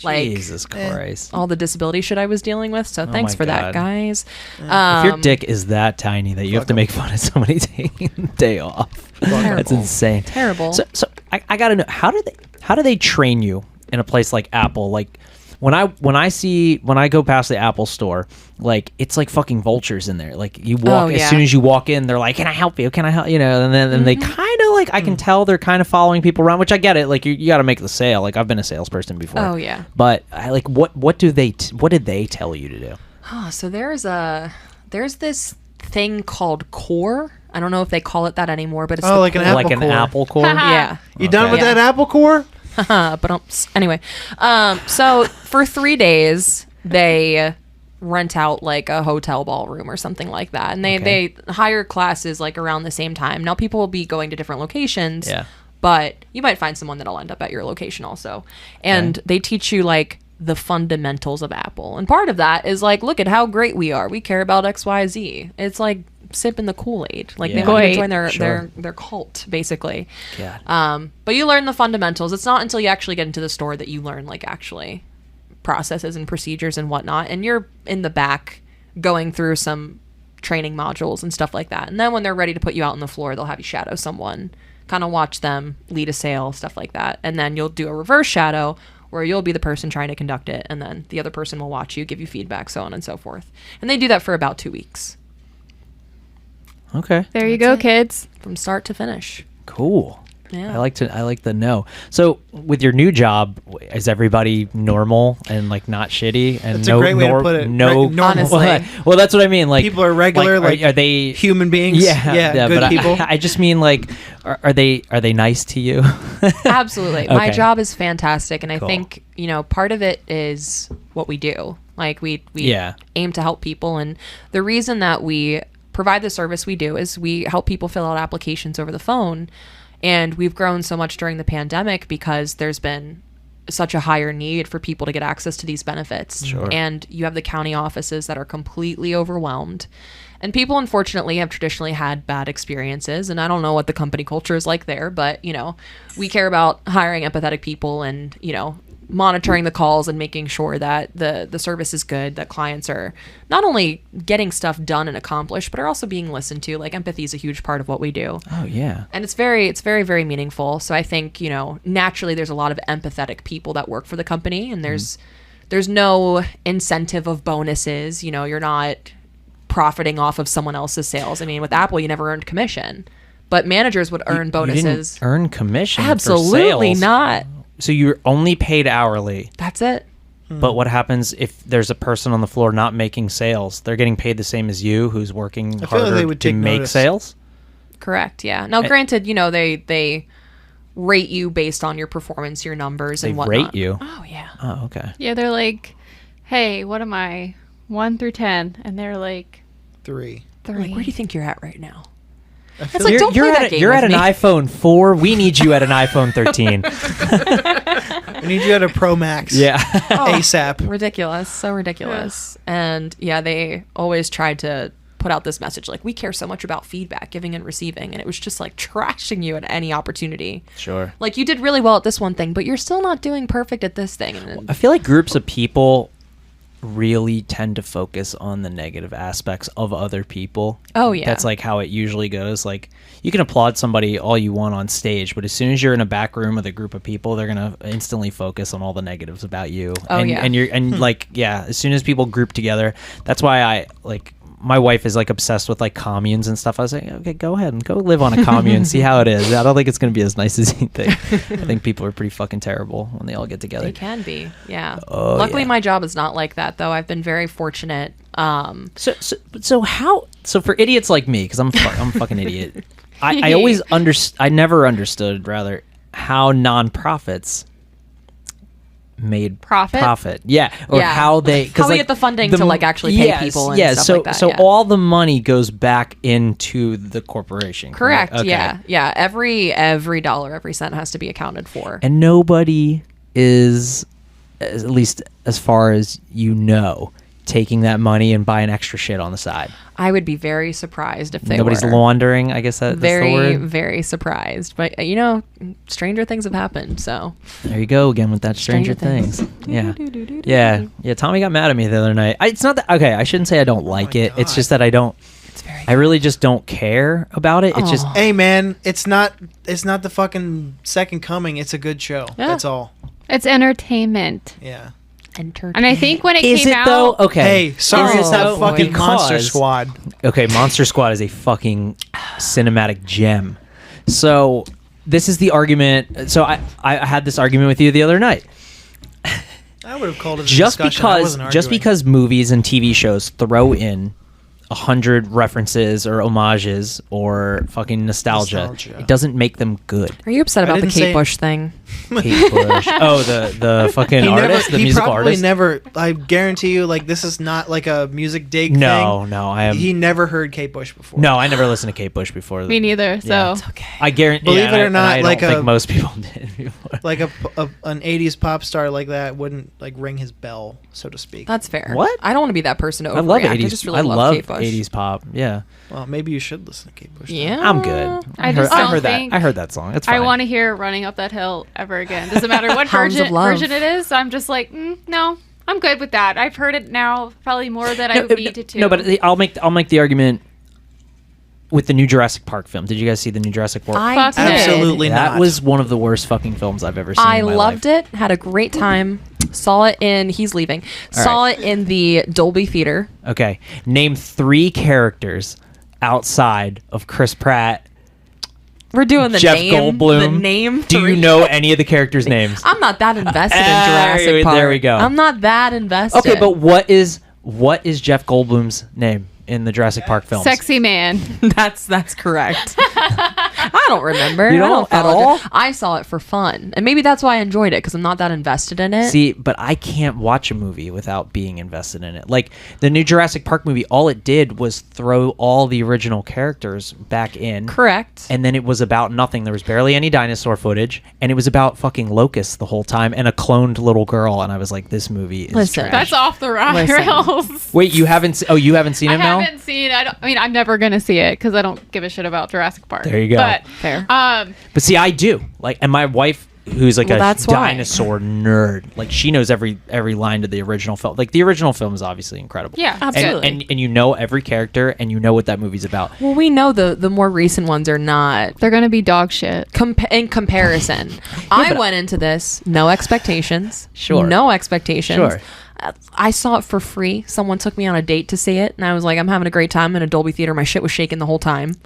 Like Jesus Christ. all the disability shit I was dealing with. So thanks my for God. that, guys. If your dick is that tiny that you have to make fun of somebody taking the day off, that's Terrible. insane. Terrible. So I gotta know, how do they train you in a place like Apple? Like when I go past the Apple store, like it's like fucking vultures in there. Like you walk as soon as you walk in, they're like, "Can I help you? Can I help?" You know, and then they kind of like I can tell they're kind of following people around, which I get it. Like you got to make the sale. Like I've been a salesperson before. Oh, yeah. But I like what did they tell you to do? Oh, so there's this thing called Core. I don't know if they call it that anymore, but it's Oh, the like an core. apple Like an core. apple core? Yeah. You done with Okay. that apple core? But anyway, so for 3 days they rent out like a hotel ballroom or something like that, and they hire classes like around the same time. Now people will be going to different locations, Yeah. but you might find someone that'll end up at your location also, and they teach you like the fundamentals of Apple, and part of that is like, look at how great we are. We care about XYZ. It's like sipping the Kool-Aid. Like Yeah. they want you to Right. join their, Sure. their cult, basically. God. But you learn the fundamentals. It's not until you actually get into the store that you learn like actually processes and procedures and whatnot. And you're in the back going through some training modules and stuff like that. And then when they're ready to put you out on the floor, they'll have you shadow someone, kind of watch them lead a sale, stuff like that. And then you'll do a reverse shadow where you'll be the person trying to conduct it. And then the other person will watch you, give you feedback, so on and so forth. And they do that for about 2 weeks Okay. There you That's go, it. kids. from start to finish. Cool. Yeah. I like to know. So with your new job, is everybody normal and like not shitty? And That's a great way to put it. No, Right, normal. Honestly. Well, that's what I mean. Like People are regular, like, are they human beings. Yeah, good but people. I just mean like, are they nice to you? Absolutely. My Okay. job is fantastic, and I Cool. think, part of it is what we do. Like we Yeah. aim to help people, and the reason that we provide the service we do is we help people fill out applications over the phone. And we've grown so much during the pandemic because there's been such a higher need for people to get access to these benefits. Sure. And you have the county offices that are completely overwhelmed. And people, unfortunately, have traditionally had bad experiences. And I don't know what the company culture is like there, but, we care about hiring empathetic people and, monitoring the calls and making sure that the service is good, that clients are not only getting stuff done and accomplished, but are also being listened to. Like, empathy is a huge part of what we do. Oh yeah. And it's very, very meaningful. So I think, naturally there's a lot of empathetic people that work for the company, and there's no incentive of bonuses. You're not profiting off of someone else's sales. I mean, with Apple, you never earned commission, but managers would earn You bonuses. didn't earn commission. Absolutely for sales. not. So you're only paid hourly. That's it. But what happens if there's a person on the floor not making sales? They're getting paid the same as you, who's working I feel like harder they would to take make notice. sales. Correct. Yeah. Now, granted, they rate you based on your performance, your numbers, They and whatnot. rate you. Oh yeah. Oh, okay. Yeah, they're like, hey, what am I? 1 through 10. And they're like, 3. They're like, where do you think you're at right now? I It's feel like, don't play that game You're with at an me. iPhone 4. We need you at an iPhone 13. we need you at a Pro Max. Yeah. ASAP. Ridiculous. So ridiculous. And yeah, they always tried to put out this message like, we care so much about feedback, giving and receiving. And it was just like trashing you at any opportunity. Sure. Like, you did really well at this one thing, but you're still not doing perfect at this thing. And then, I feel like groups of people really tend to focus on the negative aspects of other people. Oh, yeah. That's like how it usually goes. Like, you can applaud somebody all you want on stage, but as soon as you're in a back room with a group of people, they're gonna instantly focus on all the negatives about you. Oh, and, yeah. And you're like, yeah, as soon as people group together, that's why I like, my wife is like obsessed with like communes and stuff. I was like, okay, go ahead and go live on a commune, see how it is. I don't think it's going to be as nice as you think. I think people are pretty fucking terrible when they all get together. they can be. Yeah. Oh, Luckily, yeah. my job is not like that, though. I've been very fortunate. So for idiots like me, because I'm a fucking idiot. I never understood rather how nonprofits made Profit? yeah, or Yeah. how they How we get the funding to, like, actually pay people and stuff so like that, so yeah. all the money goes back into the corporation. Correct. Okay. Yeah. Every dollar, every cent has to be accounted for. And nobody is, at least as far as you know, taking that money and buying extra shit on the side. I would be very surprised if they Nobody's were. laundering, I guess that's the Very, word. very surprised. But, stranger things have happened, so. There you go again with that Stranger Things. Yeah. Tommy got mad at me the other night. It's not that, okay, I shouldn't say I don't like my it. It's God. just that It's very I really just don't care about it. It's just, Aw. Hey man, it's not the fucking second coming. It's a good show. Yeah. That's all. it's entertainment. Yeah. And I think when it is came it out, though? Okay. Hey, sorry, Is it's it that though? fucking Monster Because- Squad. Okay, Monster Squad is a fucking cinematic gem. So this is the argument. So I had this argument with you the other night. I would have called it a Just discussion. I because wasn't just arguing. because movies and TV shows throw in 100 references or homages or fucking nostalgia, it doesn't make them good. Are you upset I about the didn't Kate say- Bush thing? Kate Bush. Oh, the fucking artist, the he musical probably artist. never. I guarantee you, like this is not like a music dig No, thing. no, I am. He never heard Kate Bush before. No, I never listened to Kate Bush before. me neither. So Yeah. Okay. I guarantee. Believe yeah, it or and not, I like don't think a- most people did before. Like an '80s pop star like that wouldn't like ring his bell, so to speak. That's fair. What? I don't want to be that person to overreact. I love 80s. I just really I love love Kate Bush. gosh. 80s pop. Yeah. Well, maybe you should listen to Kate Bush. then. Yeah. I'm good. I just I don't heard that. think- I heard that song. It's fine. I want to hear Running Up That Hill ever again. Doesn't matter what Hounds of Love. version it is. I'm just like, no, I'm good with that. I've heard it now probably more than I needed to. No, but I'll make the argument with the new Jurassic Park film. Did you guys see the new Jurassic Park? I Fuck did. no. Absolutely That not. was one of the worst fucking films I've ever seen. I in my loved life. it. Had a great time. Saw it in. He's leaving. All Saw right. it in the Dolby Theater. Okay, name 3 characters outside of Chris Pratt, We're doing the Jeff name. Goldblum. The name. Do you 3. know any of the characters' names? I'm not that invested in Jurassic Park. There we go. I'm not that invested. Okay, but what is Jeff Goldblum's name in the Jurassic Park films? Sexy man. that's correct. I don't remember. You I don't at follow all? it. I saw it for fun, and maybe that's why I enjoyed it because I'm not that invested in it. See, but I can't watch a movie without being invested in it. Like the new Jurassic Park movie, all it did was throw all the original characters back in. Correct. And then it was about nothing. There was barely any dinosaur footage, and it was about fucking locusts the whole time and a cloned little girl. And I was like, this movie is Listen. trash. That's off the Listen. rails. Wait, you haven't? You haven't seen I it now? haven't seen. I mean, I'm never gonna see it because I don't give a shit about Jurassic Park. There you go. But Fair. But see, I do. Like, and my wife, who's like Well, a that's why. dinosaur nerd, like she knows every line to the original film. Like the original film is obviously incredible. Yeah, absolutely. And you know every character, and you know what that movie's about. Well, we know the more recent ones are not they're gonna be dog shit. in comparison. I went into this no expectations. Sure. No expectations. Sure. I saw it for free. Someone took me on a date to see it, and I was like, I'm having a great time in a Dolby theater. My shit was shaking the whole time.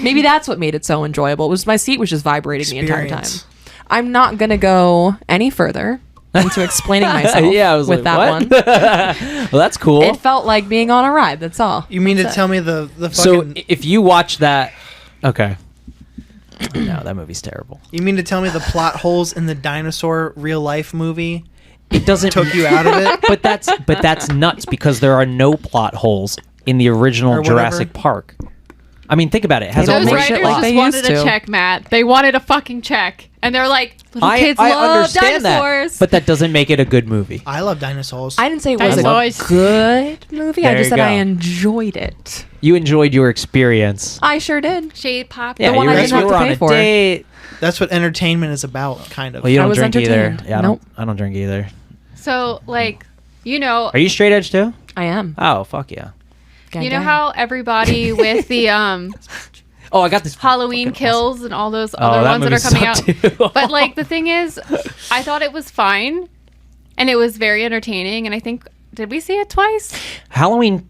Maybe that's what made it so enjoyable. It was my seat was just vibrating the entire time. Experience. I'm not gonna go any further into explaining myself. Yeah, I was with like, that what? one. Well, that's cool. It felt like being on a ride. That's all. You mean to tell me the So fucking? if you watch that, okay. No, that movie's terrible. You mean to tell me the plot holes in the dinosaur real life movie It doesn't took you out of it? but that's nuts because there are no plot holes in the Or original whatever. Jurassic Park. I mean, think about it. It has They a don't Those make great shit writers like plot. just they wanted used a to. check, Matt. They wanted a fucking check, and they're like, little kids I love understand dinosaurs. that, but that doesn't make it a good movie. I love dinosaurs. I didn't say it was a Dinosaurs. good movie. I There just you said I go. enjoyed it. You enjoyed your experience. I sure did. Shade pop. Yeah, one you I were, didn't you have were to on pay a for. date. That's what entertainment is about, kind of. Well, you I don't was drink either. entertained. Yeah, Nope. I don't drink either. So like, you know, Are you straight edge too? I am. Oh, fuck yeah. Gang, you know gang. how everybody with the Oh, I got this. Halloween fucking Kills and all those Oh, other that ones that are movie coming out. sucked too. But like the thing is, I thought it was fine, and it was very entertaining. And I think did we see it twice? Halloween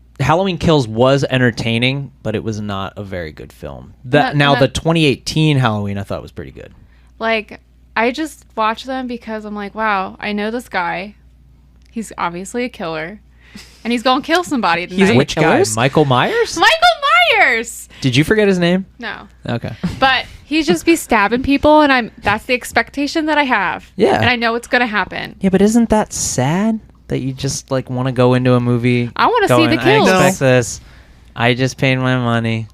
Kills was entertaining, but it was not a very good film. Not- Now not- the 2018 Halloween I thought was pretty good. Like I just watched them because I'm like, wow, I know this guy. He's obviously a killer, and he's gonna kill somebody tonight. He's a Which guy? Killers? Michael Myers? Michael Myers. Did you forget his name? No. Okay. But he's just be stabbing people, and that's the expectation that I have. Yeah. And I know it's gonna happen. Yeah, but isn't that sad that you just like want to go into a movie? I wanna see the going, kills. I expect this. I just paid my money,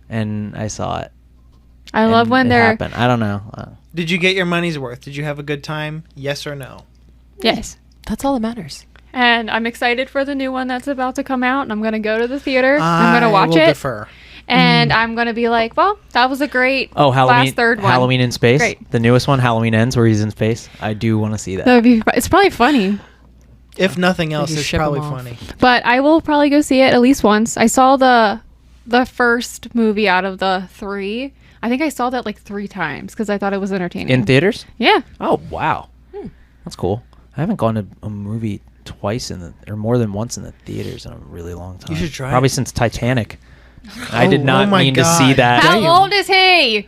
and I saw it. I love and when it they're happened. I don't know. Did you get your money's worth? Did you have a good time? Yes or no? yes. That's all that matters. And I'm excited for the new one that's about to come out, and I'm gonna go to the theater. I'm gonna I watch will it, Defer. and I'm gonna be like, well, that was a great Oh, Halloween! last third one. Halloween in space. Great. The newest one, Halloween Ends, where he's in space. I do want to see that. That would be. It's probably funny, If nothing else, just it's ship 'em probably off. funny. but I will probably go see it at least once. I saw the first movie out of the 3. I think I saw that like 3 times because I thought it was entertaining. In theaters? Yeah. Oh wow, that's cool. I haven't gone to a movie twice or more than once in the theaters in a really long time. should try Probably it. since Titanic. I did Oh not my mean to see God. that. How old is he?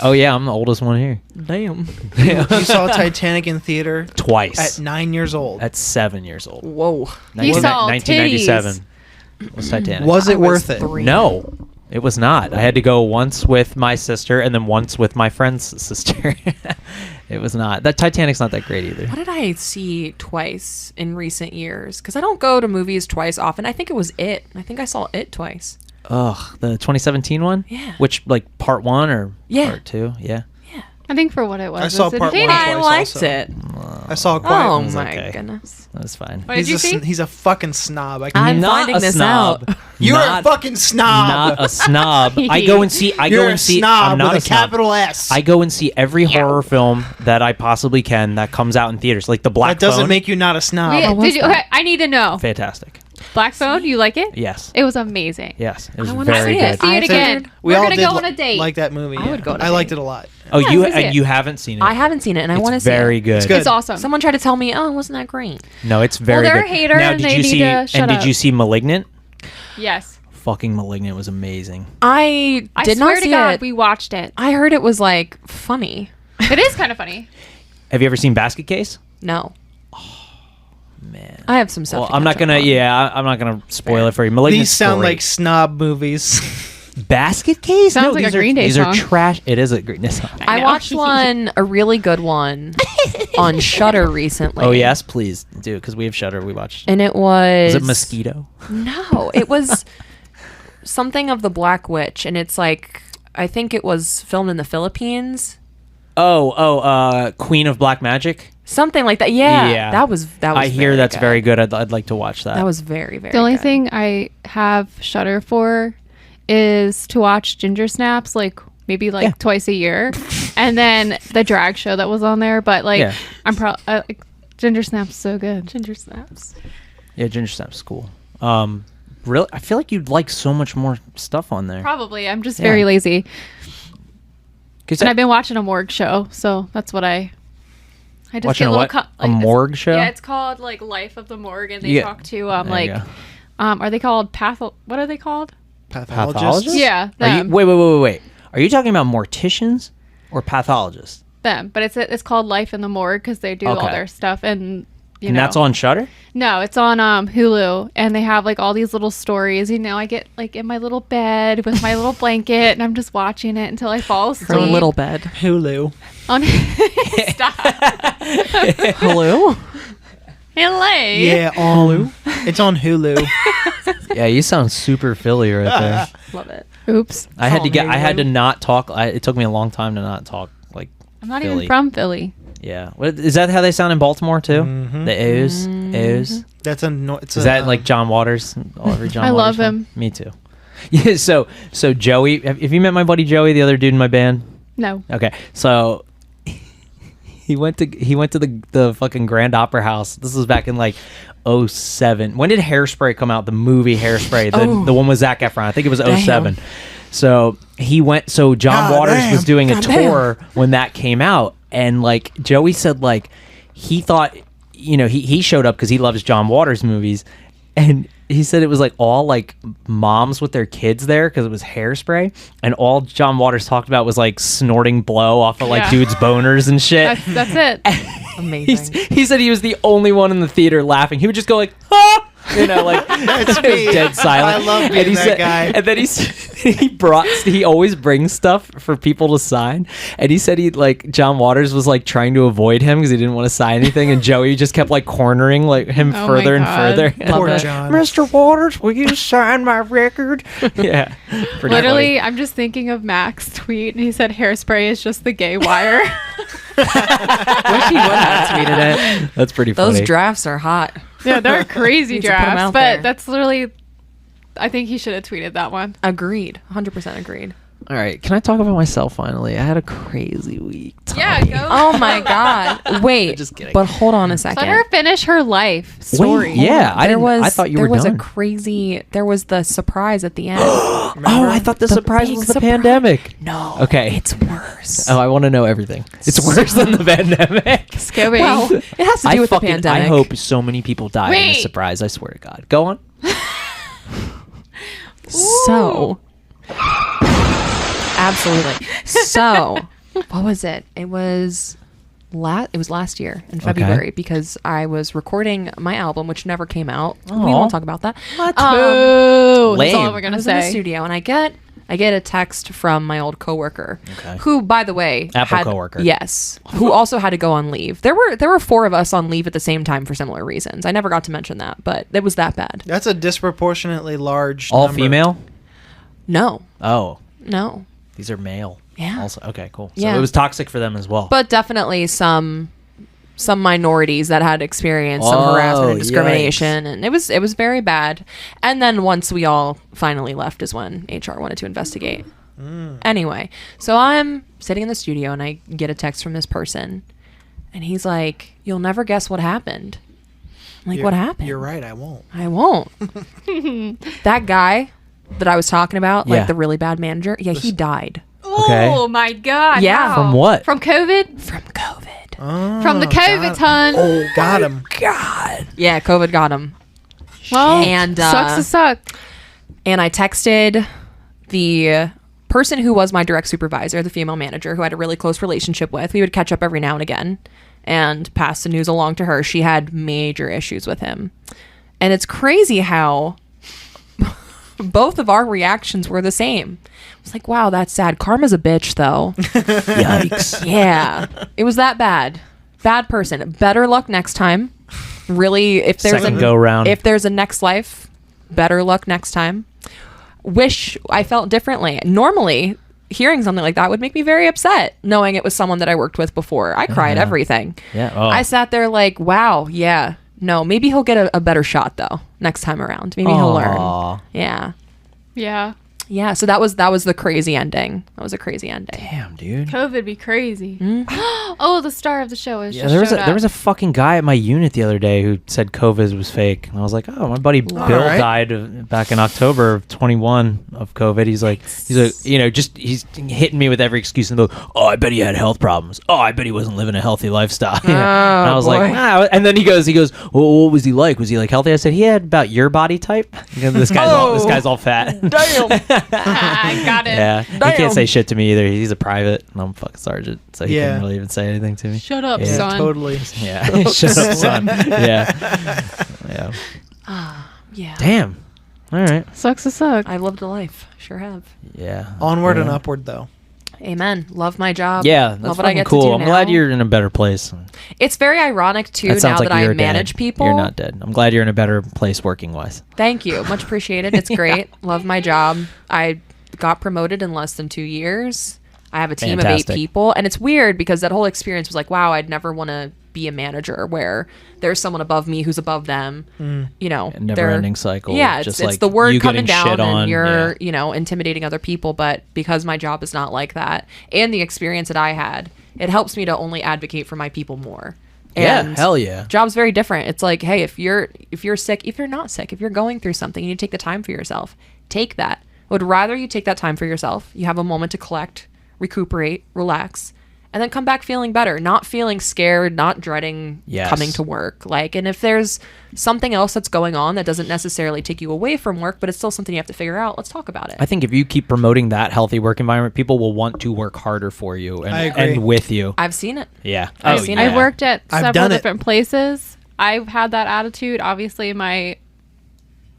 Oh yeah, I'm the oldest one here. Damn. You saw Titanic in theater Twice. at 9 years old. At 7 years old. Whoa. You saw 1997 was Titanic. Was it I was worth it? 3. No, it was not. I had to go once with my sister and then once with my friend's sister. It was not. That Titanic's not that great either. What did I see twice in recent years? Because I don't go to movies twice often. I think it was It. I think I saw It twice. Ugh, the 2017 one? Yeah. Which, like, part 1 or Yeah. part 2? Yeah. I think for what it was, I saw it's part one. entertaining. I Twice liked also. it. I saw a quiet. Oh was my okay. goodness. That's fine. What did you see? He's a fucking snob. I'm Not finding a this snob. out. You're Not- a fucking snob. Not a snob. I go and see. You're a snob I'm not with a snob. capital S. I go and see every horror film that I possibly can that comes out in theaters, like the Black that doesn't Phone. make you not a snob. Wait, what's did you? that? Okay, I need to know. Fantastic. Black Phone, you like it? Yes. It was amazing. Yes. It was I wanna very see good. it. See it I again. figured- We're gonna go did on a date. like that movie. I would go on a I liked date. it a lot. Oh, Yeah, you let me see and it. you haven't seen it. I haven't seen it, and I want to It's see very it. good. It's good. It's awesome. Someone tried to tell me, "Oh, wasn't that great?" No, it's very they're good. a hater now, and did they you need see? to shut and did up. you see *Malignant*? Yes. Fucking *Malignant* was amazing. I I did swear not to see God, it. we watched it. I heard it was like funny. It is kind of funny. Have you ever seen *Basket Case*? No, Man. I have some stuff. Well, to I'm not catch up gonna. on. Yeah, I'm not gonna spoil it for you. *Malignant*. These sound like snob movies. *Basket Case*. Sounds no, like a these Green are, Day These song. are trash. It is a Green Day song. I know. watched a really good one on Shudder recently. Oh yes, please do, because we have Shudder. We watched. and it was. Was it *Mosquito*? No, it was something of the Black Witch, and it's like I think it was filmed in the Philippines, Queen of Black Magic. something like that. Yeah, Yeah. that was. I hear very that's good. very good. I'd like to watch that. That was very very. The only good. thing I have Shudder for is to watch Ginger Snaps, like maybe like twice a year, and then the drag show that was on there. But like, Yeah. I'm Ginger Snaps is so good. Ginger Snaps. Yeah, Ginger Snap's cool. Really, I feel like you'd like so much more stuff on there. Probably. I'm just Yeah. very lazy, 'Cause and I've been watching a morgue show, so that's what I just Watching get a little what? A it's- morgue show? Yeah, it's called like Life of the Morgue, and they Yeah. talk to There you go. are they called what are they called? Pathologists. Yeah, Are you, them. wait. Are you talking about morticians or pathologists? Them, but it's called Life in the Morgue because they do all Okay. their stuff, and And that's on Shudder? No, it's on Hulu, and they have like all these little stories. You know, I get like in my little bed with my little blanket, and I'm just watching it until I fall asleep. Her little bed. Hulu. On Stop. Hello. LA. Yeah, on It's on Hulu. Yeah, you sound super Philly right there. Love it. Oops. I had to Oh, get. I had to Hulu. not talk. It took me a long time to not talk like. I'm not Philly. even from Philly. Yeah. What, is that how they sound in Baltimore too? Mhm. The O's. O's. That's it's Is that like John Waters? Every John I Waters love fan? him. Me too. Yeah. So Joey, have you met my buddy Joey, the other dude in my band? No. Okay. So he went to the fucking Grand Opera House. This was back in like 2007. When did Hairspray come out? The movie Hairspray. The one with Zac Efron. I think it was 2007. So he went. So John God Waters was damn. doing a God tour when that came out, and like Joey said, like he thought, he showed up because he loves John Waters movies, and he said it was like all like moms with their kids there because it was Hairspray, and all John Waters talked about was like snorting blow off of like Yeah. dudes' boners and shit. That's it. Amazing. He said he was the only one in the theater laughing. He would just go like, "Ah!" Like That's it was me. dead silent. I love being and he that said, guy. And then he always brings stuff for people to sign. And he said John Waters was like trying to avoid him because he didn't want to sign anything. And Joey just kept like cornering like him Oh further my and God. further. Poor Like, John. Mr. Waters, will you sign my record? Yeah. Pretty Literally, funny. I'm just thinking of Mac's tweet, and he said Hairspray is just the gay wire. Wish he would have tweeted it. That's pretty Those funny. drafts are hot. Yeah, they're crazy Needs to put 'em drafts, out but there. that's literally. I think he should have tweeted that one. Agreed. 100% agreed. All right. Can I talk about myself finally? I had a crazy week. Yeah, Tommy. go. Oh my God. Wait. Just kidding. But hold on a second. Let her finish her life story. Wait, yeah. I I thought you there were was done. a crazy. There was the surprise at the end. Oh, I thought the The surprise big was the surprise. pandemic. No. Okay. It's worse. Oh, I want to know everything. It's worse than the pandemic. Scooby. Well, it has to do with the pandemic. I hope so many people die in Wait. this surprise. I swear to God. Go on. So, absolutely. So, what was it? It was last year in February because I was recording my album, which never came out. We Aw. won't talk about that. Boo. That's all Lame. we're I gonna was in the say. studio, and I get a text from my old coworker, Okay. who, by the way, Apple had, coworker. yes, who also had to go on leave. There were 4 of us on leave at the same time for similar reasons. I never got to mention that, but it was that bad. That's a disproportionately large All number. female? No, Oh, no, these are male. Yeah. Also, okay, cool. So Yeah. it was toxic for them as well. but definitely some some minorities that had experienced some harassment and discrimination, yikes. and it was very bad. And then once we all finally left is when HR wanted to investigate. Anyway, so I'm sitting in the studio and I get a text from this person, and he's like, "You'll never guess what happened." I'm like, "What happened?" You're right. I won't. I won't. That guy that I was talking about, Yeah. like the really bad manager, yeah, he died. Okay. Oh my God. Yeah. wow. From what? From COVID? From COVID. From the COVID ton. Oh, got him. God. Yeah, COVID got him. Well, And sucks to suck. and I texted the person who was my direct supervisor, the female manager who I had a really close relationship with. We would catch up every now and again and pass the news along to her. She had major issues with him. And it's crazy how both of our reactions were the same. I was like, wow, that's sad. Karma's a bitch, though. Yikes. Yeah. It was that bad. Bad person. Better luck next time. Really, if there's Second go round. if there's a next life, better luck next time. Wish I felt differently. Normally, hearing something like that would make me very upset, knowing it was someone that I worked with before. I cried everything. Yeah. Oh. I sat there like, wow, yeah. No, maybe he'll get a better shot though next time around. Maybe he'll learn. Aw. Yeah. Yeah. Yeah, so that was the crazy ending. That was a crazy ending. Damn, dude. COVID be crazy. Mm-hmm. Oh, the star of the show is Yeah, just there showed was up. a fucking guy at my unit the other day who said COVID was fake, and I was like, oh, my buddy Bill right. died back in October of 21 of COVID. He's like, you know, just he's hitting me with every excuse and oh, I bet he had health problems. Oh, I bet he wasn't living a healthy lifestyle. And I was like, nah. And then he goes, well, what was he like? Was he like healthy? I said, he had about your body type. And this guy's all fat. I got it. Yeah, he can't say shit to me either. He's a private, and I'm a fucking sergeant, so he Yeah. couldn't really even say anything to me. Shut up, Yeah. son. Totally. Yeah, shut up, son. Yeah, yeah. Yeah. Damn. All right. Sucks to suck. I've lived a life. Sure have. Yeah. Onward yeah. and upward, though. Amen. Love my job. Yeah, that's Love what I fucking get cool. to do I'm now. glad you're in a better place. It's very ironic too now sounds that like I you're manage dead. people. You're not dead. I'm glad you're in a better place working wise. Thank you. Much appreciated. It's great. Love my job. I got promoted in less than 2 years. I have a team of 8 Fantastic. people. And it's weird because that whole experience was like, wow, I'd never want to be a manager where there's someone above me who's above them. You know, A never-ending cycle. Yeah, just it's like the word you coming getting shit down on, and you're, yeah. you know, intimidating other people. But because my job is not like that and the experience that I had, it helps me to only advocate for my people more. Yeah, And hell yeah. Job's very different. It's like, hey, if you're sick, if you're not sick, if you're going through something, you need to take the time for yourself. Take that. I would rather you take that time for yourself. You have a moment to collect, recuperate, relax, and then come back feeling better, not feeling scared, not dreading Yes. coming to work. Like, and if there's something else that's going on that doesn't necessarily take you away from work, but it's still something you have to figure out, let's talk about it. I think if you keep promoting that healthy work environment, people will want to work harder for you I and, agree. and with you. I've seen it. Yeah. I've Oh, seen yeah. I worked at I've several done it. different places. I've had that attitude. Obviously, my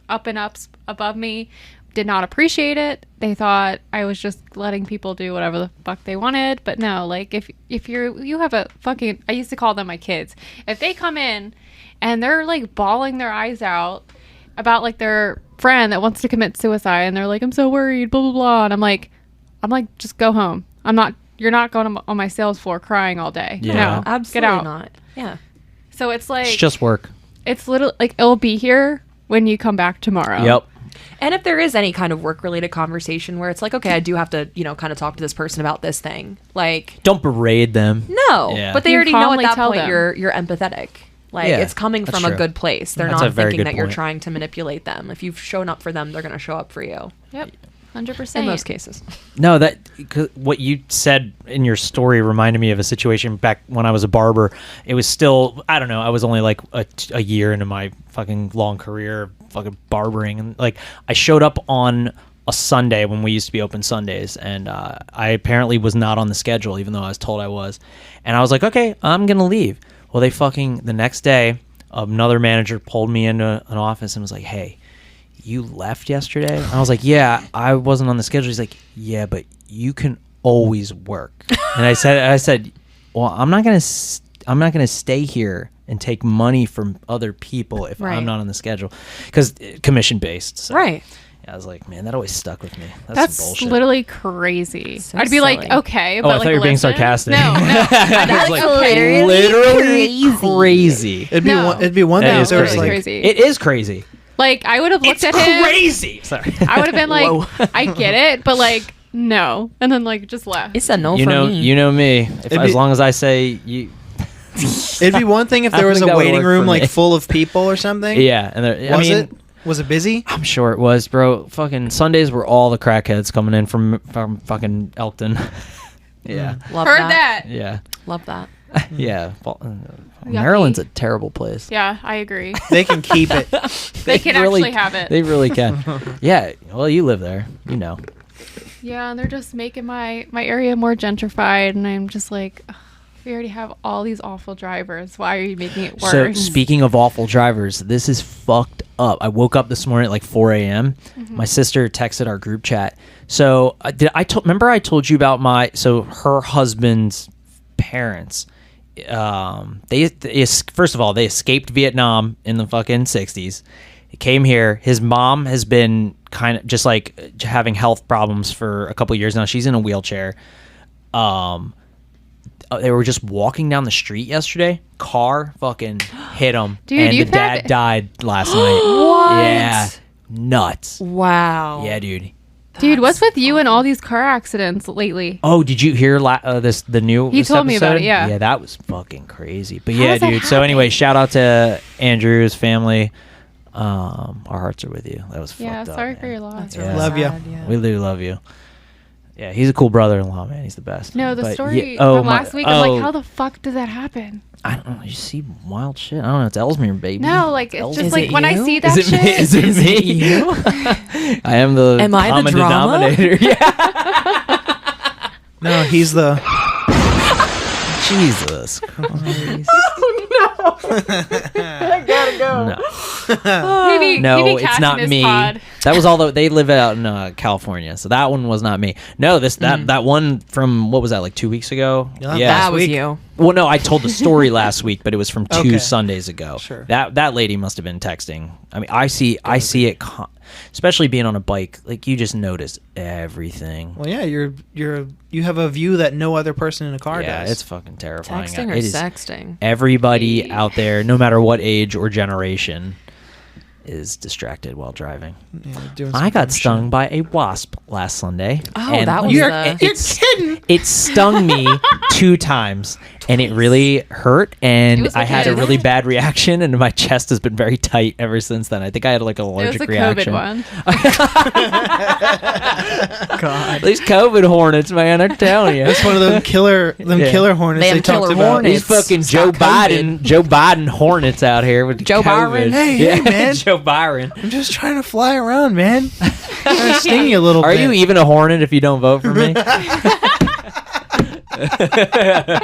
up and ups above me did not appreciate it. They thought I was just letting people do whatever the fuck they wanted. But no, like if you have a fucking, I used to call them my kids. If they come in and they're like bawling their eyes out about like their friend that wants to commit suicide, and they're like, I'm so worried, blah blah blah, and I'm like, just go home. You're not going on my sales floor crying all day. Yeah. No, Absolutely get out. not. Yeah. So it's like It's just work. it's literally like it'll be here when you come back tomorrow. Yep. And if there is any kind of work-related conversation where it's like, okay, I do have to, you know, kind of talk to this person about this thing, like, Don't berate them. no, Yeah. but they You already know at calmly that tell point them. you're empathetic. Like, Yeah, it's coming that's from a true. good place. They're That's a not very thinking good that you're point. trying to manipulate them. If you've shown up for them, they're going to show up for you. Yep. In 100%. most cases. No, that 'cause what you said in your story reminded me of a situation back when I was a barber. It was still, I don't know, I was only like a year into my fucking long career of fucking barbering, and like I showed up on a Sunday when we used to be open Sundays, and I apparently was not on the schedule even though I was told I was, and I was like, okay, I'm gonna leave. Well, they fucking, the next day another manager pulled me into an office and was like, hey, you left yesterday? And I was like, yeah, I wasn't on the schedule. He's like, yeah, but you can always work. And I said, well, I'm not gonna stay here and take money from other people if Right. I'm not on the schedule, because commission based. So. Right. Yeah, I was like, man, that always stuck with me. That's some bullshit. literally crazy. So I'd be like, silly. okay, Oh, but I like, thought you were being listen. sarcastic. No, no. That's like literally crazy. It'd be No. it'd be one That thing is if there was it's like crazy. It is crazy. Like, I would have looked at him. Crazy. Sorry. I would have been like, Whoa. I get it, but like, no. And then like just left. It's a no You for know, me. you know me. If, It'd as be- long as I say you, it'd be one thing if I there was think a that would waiting work room for like me. full of people or something. yeah. And I Was mean, it? Was it busy? I'm sure it was, bro. Fucking Sundays were all the crackheads coming in from fucking Elkton. yeah. Love Heard that. Yeah. Love that. Yeah. Maryland's a terrible place. Yeah, I agree. They can keep it. They can really- actually have it. They really can. Yeah. Well, you live there. You know. Yeah, and they're just making my area more gentrified, and I'm just like, ugh, we already have all these awful drivers. Why are you making it worse? So speaking of awful drivers, this is fucked up. I woke up this morning at like 4 a.m. My sister texted our group chat. So remember I told you about her husband's parents. First of all, they escaped Vietnam in the fucking 60s. He came here. His mom has been kind of just like having health problems for a couple years now. She's in a wheelchair. They were just walking down the street yesterday. Car fucking hit them, Dude, and the you've dad had- died last night. What? Yeah, nuts. Wow. Yeah, dude. Dude, what's with you and all these car accidents lately? Oh, did you hear the new? He this told me about it, episode? yeah. Yeah, that was fucking crazy. But How yeah, does that dude. So anyway, happen? shout out to Andrew's family. Our hearts are with you. That was Yeah, fucked up. sorry man. for your loss. That's Yeah. really Love ya. sad, yeah. We do love you. Yeah, he's a cool brother-in-law, man. He's the best. No, the But story yeah, from last week, I'm like, how the fuck did that happen? I don't know. You see wild shit. I don't know. It's Ellesmere, baby. No, like, it's Ellesmere. just Is like it when I you? see that Is it me? shit. Is it me? you? I am the Am I the common drama? denominator. Yeah. No, he's the. Jesus Christ. No. Maybe, No, maybe it's Cass not in his me. pod. That was although they live out in California, so that one was not me. No, that one from what was that, like 2 weeks ago? Yeah, Yeah. That was week. you. Well, no, I told the story last week, but it was from 2 Okay. Sundays ago. Sure. That lady must have been texting. I mean, I see it, especially being on a bike. Like you just notice everything. Well, yeah, you have a view that no other person in a car Yeah, does. it's fucking terrifying. Texting or It is- sexting? Everybody out there, no matter what age or generation, is distracted while driving. Yeah, doing I some got dumb stung shit. by a wasp last Sunday. Oh, and that was You're the... kidding. it stung me 2 times, and it really hurt, It and was I had a okay. really bad reaction, and my chest has been very tight ever since then. I think I had like an It was allergic the reaction. COVID one. God. These COVID hornets, man, I'm telling you. It's one of them killer Yeah. killer hornets Them they talked killer about. hornets. These fucking Stop Joe Biden hornets out here with Joe COVID. Byron. Hey, man. Joe Byron. I'm just trying to fly around, man. Trying to sting you a little Are bit. you even a hornet if you don't vote for me?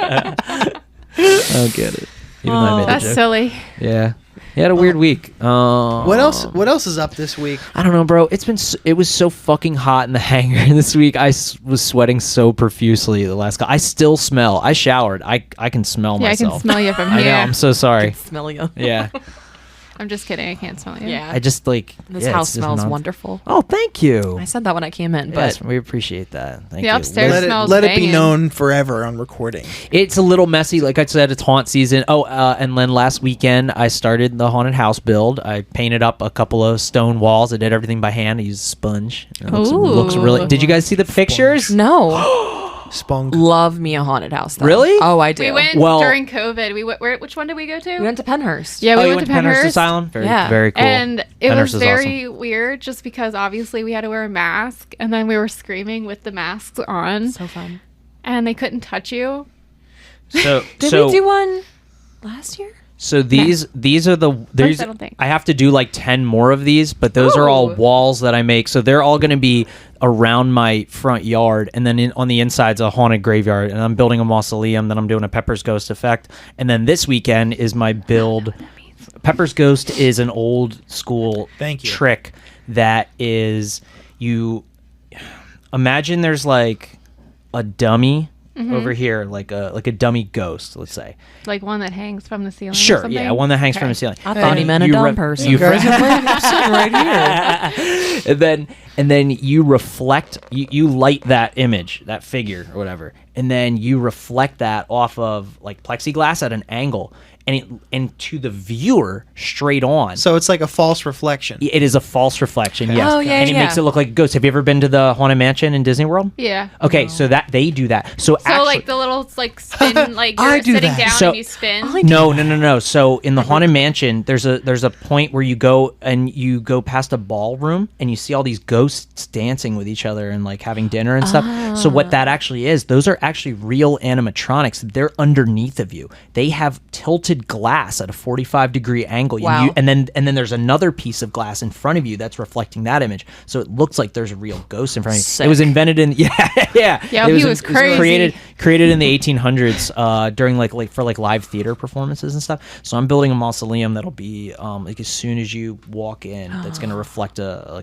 I'll get it. Even though I made the That's joke. silly. Yeah. You had a weird week. What else? What else is up this week? I don't know, bro. It was so fucking hot in the hangar this week. I was sweating so profusely the last. I still smell. I showered. I can smell Yeah, I myself. can smell you from I here. know. I'm so sorry. Smell you. Yeah. I'm just kidding. I can't smell you. Yeah. I just like This yeah, house it's just smells non- wonderful. Oh, thank you. I said that when I came in, but Yes, we appreciate that. Thank The you. upstairs Let smells it be banging. known forever on recording. It's a little messy. Like I said, it's haunt season. Oh, and then last weekend I started the haunted house build. I painted up a couple of stone walls. I did everything by hand. I used a sponge. It looks really. Ooh. Did you guys see the pictures? no. Spunk. Love me a haunted house, though. Really? Oh, I do. We went Well- during COVID. We went. Which one did we go to? We went to Penhurst. Yeah, Oh, we you went to Penhurst. Asylum. Very, Yeah. very cool. And it Penhurst was is very weird just because obviously we had to wear a mask and then we were screaming with the masks on So fun. and they couldn't touch you. So, Did we do one last year? So these are the there's I don't think. I have to do like 10 more of these, but those are all Ooh. walls that I make. So they're all going to be around my front yard, and then on the inside's a haunted graveyard, and I'm building a mausoleum. Then I'm doing a Pepper's Ghost effect, and then this weekend is my build. Pepper's Ghost is an old school Thank you. trick that is you imagine there's like a dummy over here, like a dummy ghost, let's say. Like one that hangs from the ceiling. Or Sure, something? yeah, one that hangs from the ceiling. I thought he meant a dumb person. You Guys, I'm sitting right here. and then you reflect, you light that image, that figure or whatever, and then you reflect that off of like plexiglass at an angle, and to the viewer straight on. So it's like a false reflection. It is a false reflection, yes. Oh, yeah, and it makes it look like a ghost. Have you ever been to the Haunted Mansion in Disney World? Yeah. Okay, so that they do that. So So actually, like the little like spin, like I you're do sitting that. down So- and you spin. No. So in the Haunted Mansion, there's a point where you go past a ballroom and you see all these ghosts dancing with each other and like having dinner and stuff. So what that actually is, those are actually real animatronics. They're underneath of you. They have tilted glass at a 45-degree angle. Wow. And then there's another piece of glass in front of you that's reflecting that image. So it looks like there's a real ghost in front of you. Sick. It was invented in Yeah, It he was crazy. created in the 1800s during like for live theater performances and stuff. So I'm building a mausoleum that'll be like as soon as you walk in, that's going to reflect a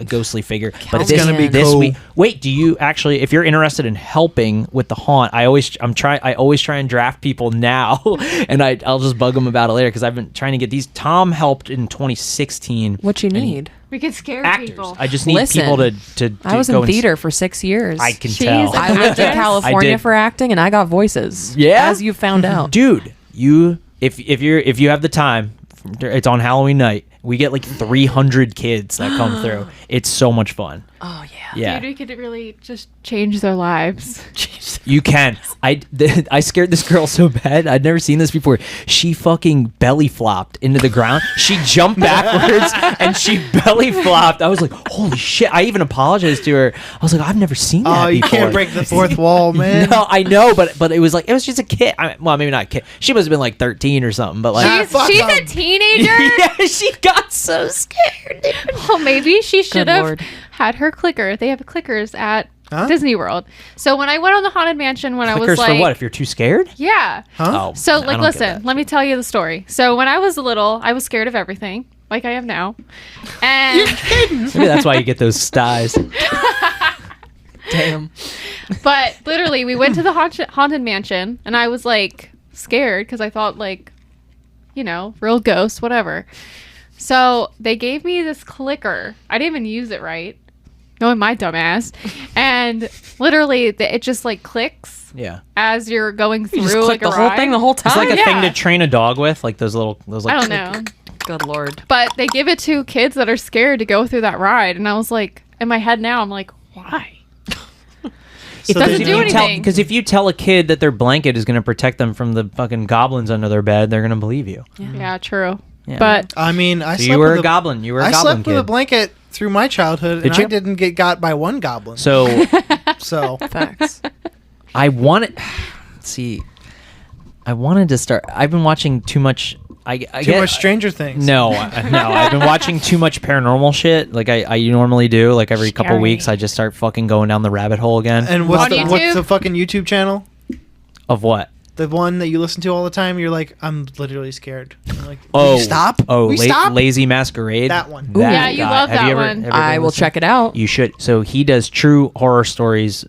ghostly figure. But It's gonna be this cool. week. Wait, do you actually? If you're interested in helping with the haunt, I always try and draft people now, and I'll just bug them about it later because I've been trying to get these. Tom helped in 2016. What you and he- need? We could scare Actors. people. I just need Listen, people to I was go in and s- theater for 6 years. I can Jeez, tell. I lived in I California did. for acting, and I got voices. Yeah? as you found out. Dude, if you have the time, it's on Halloween night. We get like 300 kids that come through. It's so much fun. Oh yeah. Yeah, Dude, we could really just change their lives. you can. I scared this girl so bad. I'd never seen this before. She fucking belly flopped into the ground. She jumped backwards and she belly flopped. I was like, holy shit. I even apologized to her. I was like, I've never seen that Oh, you before. can't break the fourth wall, man. No, I know, but it was just a kid. Well, maybe not a kid. She must have been like 13 or something, but like She's a teenager. yeah, she got so scared, dude. Well, maybe she should have Lord. had her clicker. They have clickers at Huh? Disney World. So when I went on the Haunted Mansion, when I was Clickers like, for what? If you're too scared? yeah. Huh? Oh, So I like, don't get listen, that. let me tell you the story. So when I was little, I was scared of everything, like I am now. And Maybe that's why you get those styes. Damn. but literally, we went to the Haunted Mansion, and I was like scared because I thought like, real ghosts, whatever. So they gave me this clicker. I didn't even use it right. Knowing my dumb ass. And literally, it just like clicks Yeah. as you're going through You just like click a the whole ride. thing the whole time. It's like a thing Yeah. to train a dog with, like those like. I don't know. Good lord. But they give it to kids that are scared to go through that ride. And I was like, in my head now, I'm like, why? So doesn't they- do anything. Because if you tell a kid that their blanket is going to protect them from the fucking goblins under their bed, they're going to believe you. Yeah, true. Yeah. But I mean, I So slept you were with a goblin. You were a I goblin slept with a kid. blanket through my childhood, Did and you? I didn't get got by one goblin. So So Facts. I wanted. See, I wanted to start. I've been watching too much. I too get, much Stranger Things. No, I've been watching too much paranormal shit. Like I normally do. Like every couple Scary. weeks, I just start fucking going down the rabbit hole again. And On what's YouTube? the fucking YouTube channel? Of what? The one that you listen to all the time. You're like, I'm literally scared. I'm like, Oh, will you stop? Oh, Will you stop? Lazy Masquerade. That one. That Yeah, you guy. love Have that you ever- one. ever I been will listening? check it out. You should. So he does true horror stories.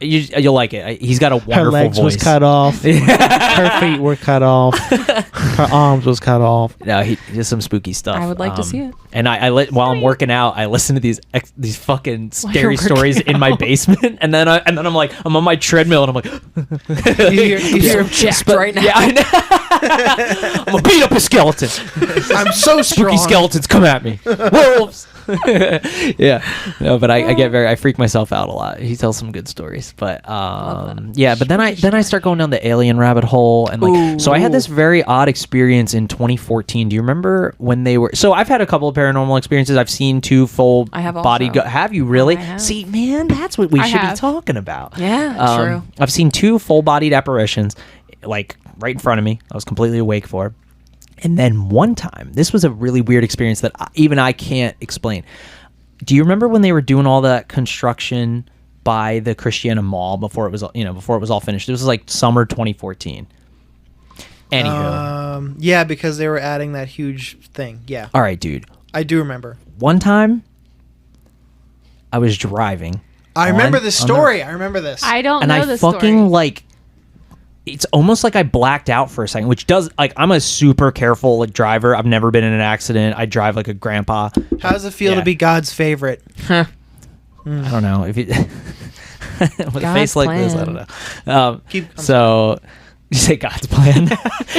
You'll like it. He's got a wonderful Her legs voice. was cut off. Her feet were cut off. Her arms was cut off. No, he does some spooky stuff. I would like to see it. And while I'm working out, I listen to these fucking scary you're stories working in my basement, and then I'm like, I'm on my treadmill, and I'm like, You hear- You're jacked right now. yeah, I know. I'm gonna beat up a skeleton. I'm so Spooky strong. skeletons, come at me. Wolves. Yeah, no, but I freak myself out a lot. He tells some good stories, but yeah, but then I start going down the alien rabbit hole, and like, so I had this very odd experience in 2014. Do you remember when they were? So I've had a couple of paranormal experiences. I've seen two full I have body. also. Have you really? I have. See, man, that's what we I should be have. talking about. Yeah, true. I've seen two full-bodied apparitions, like right in front of me. I was completely awake for. And then one time, this was a really weird experience that even I can't explain. Do you remember when they were doing all that construction by the Christiana Mall before it was all finished? This was like summer 2014. Anywho, Yeah, because they were adding that huge thing. Yeah, all right, dude. I do remember. One time, I was driving, I remember this on the- story. I remember this. I don't and know I the fucking story. like. It's almost like I blacked out for a second, which does like I'm a super careful like driver. I've never been in an accident. I drive like a grandpa. How does it feel Yeah. to be God's favorite? I don't know if it with a God's face like this. I plan. don't know. Keep- I'm So you say God's plan,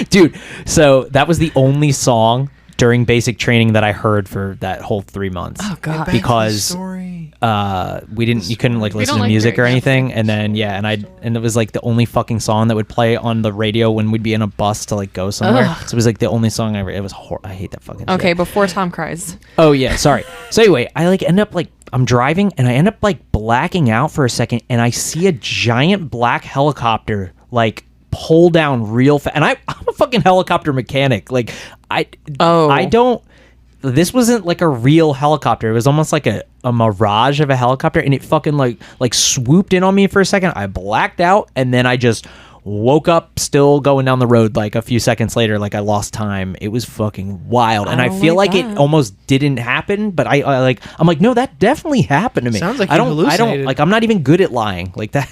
dude. So that was the only song during basic training that I heard for that whole 3 months. Oh Back god. to the because- story. You couldn't like listen don't to like music or hearing anything, and then and it was like the only fucking song that would play on the radio when we'd be in a bus to like go somewhere. Ugh. So it was like the only song it was I hate that fucking Okay, shit. before Tom cries. Oh yeah, sorry. So anyway, I like end up like I'm driving and I end up like blacking out for a second, and I see a giant black helicopter like pull down real fast. And I'm a fucking helicopter mechanic. Like I don't. This wasn't like a real helicopter. It was almost like a mirage of a helicopter, and it fucking like swooped in on me for a second. I blacked out, and then I just woke up still going down the road like a few seconds later, like I lost time. It was fucking wild. And I Oh feel my like it God. almost didn't happen, but I'm like, no, that definitely happened to me. Sounds like I you don't hallucinated. like I'm not even good at lying like that.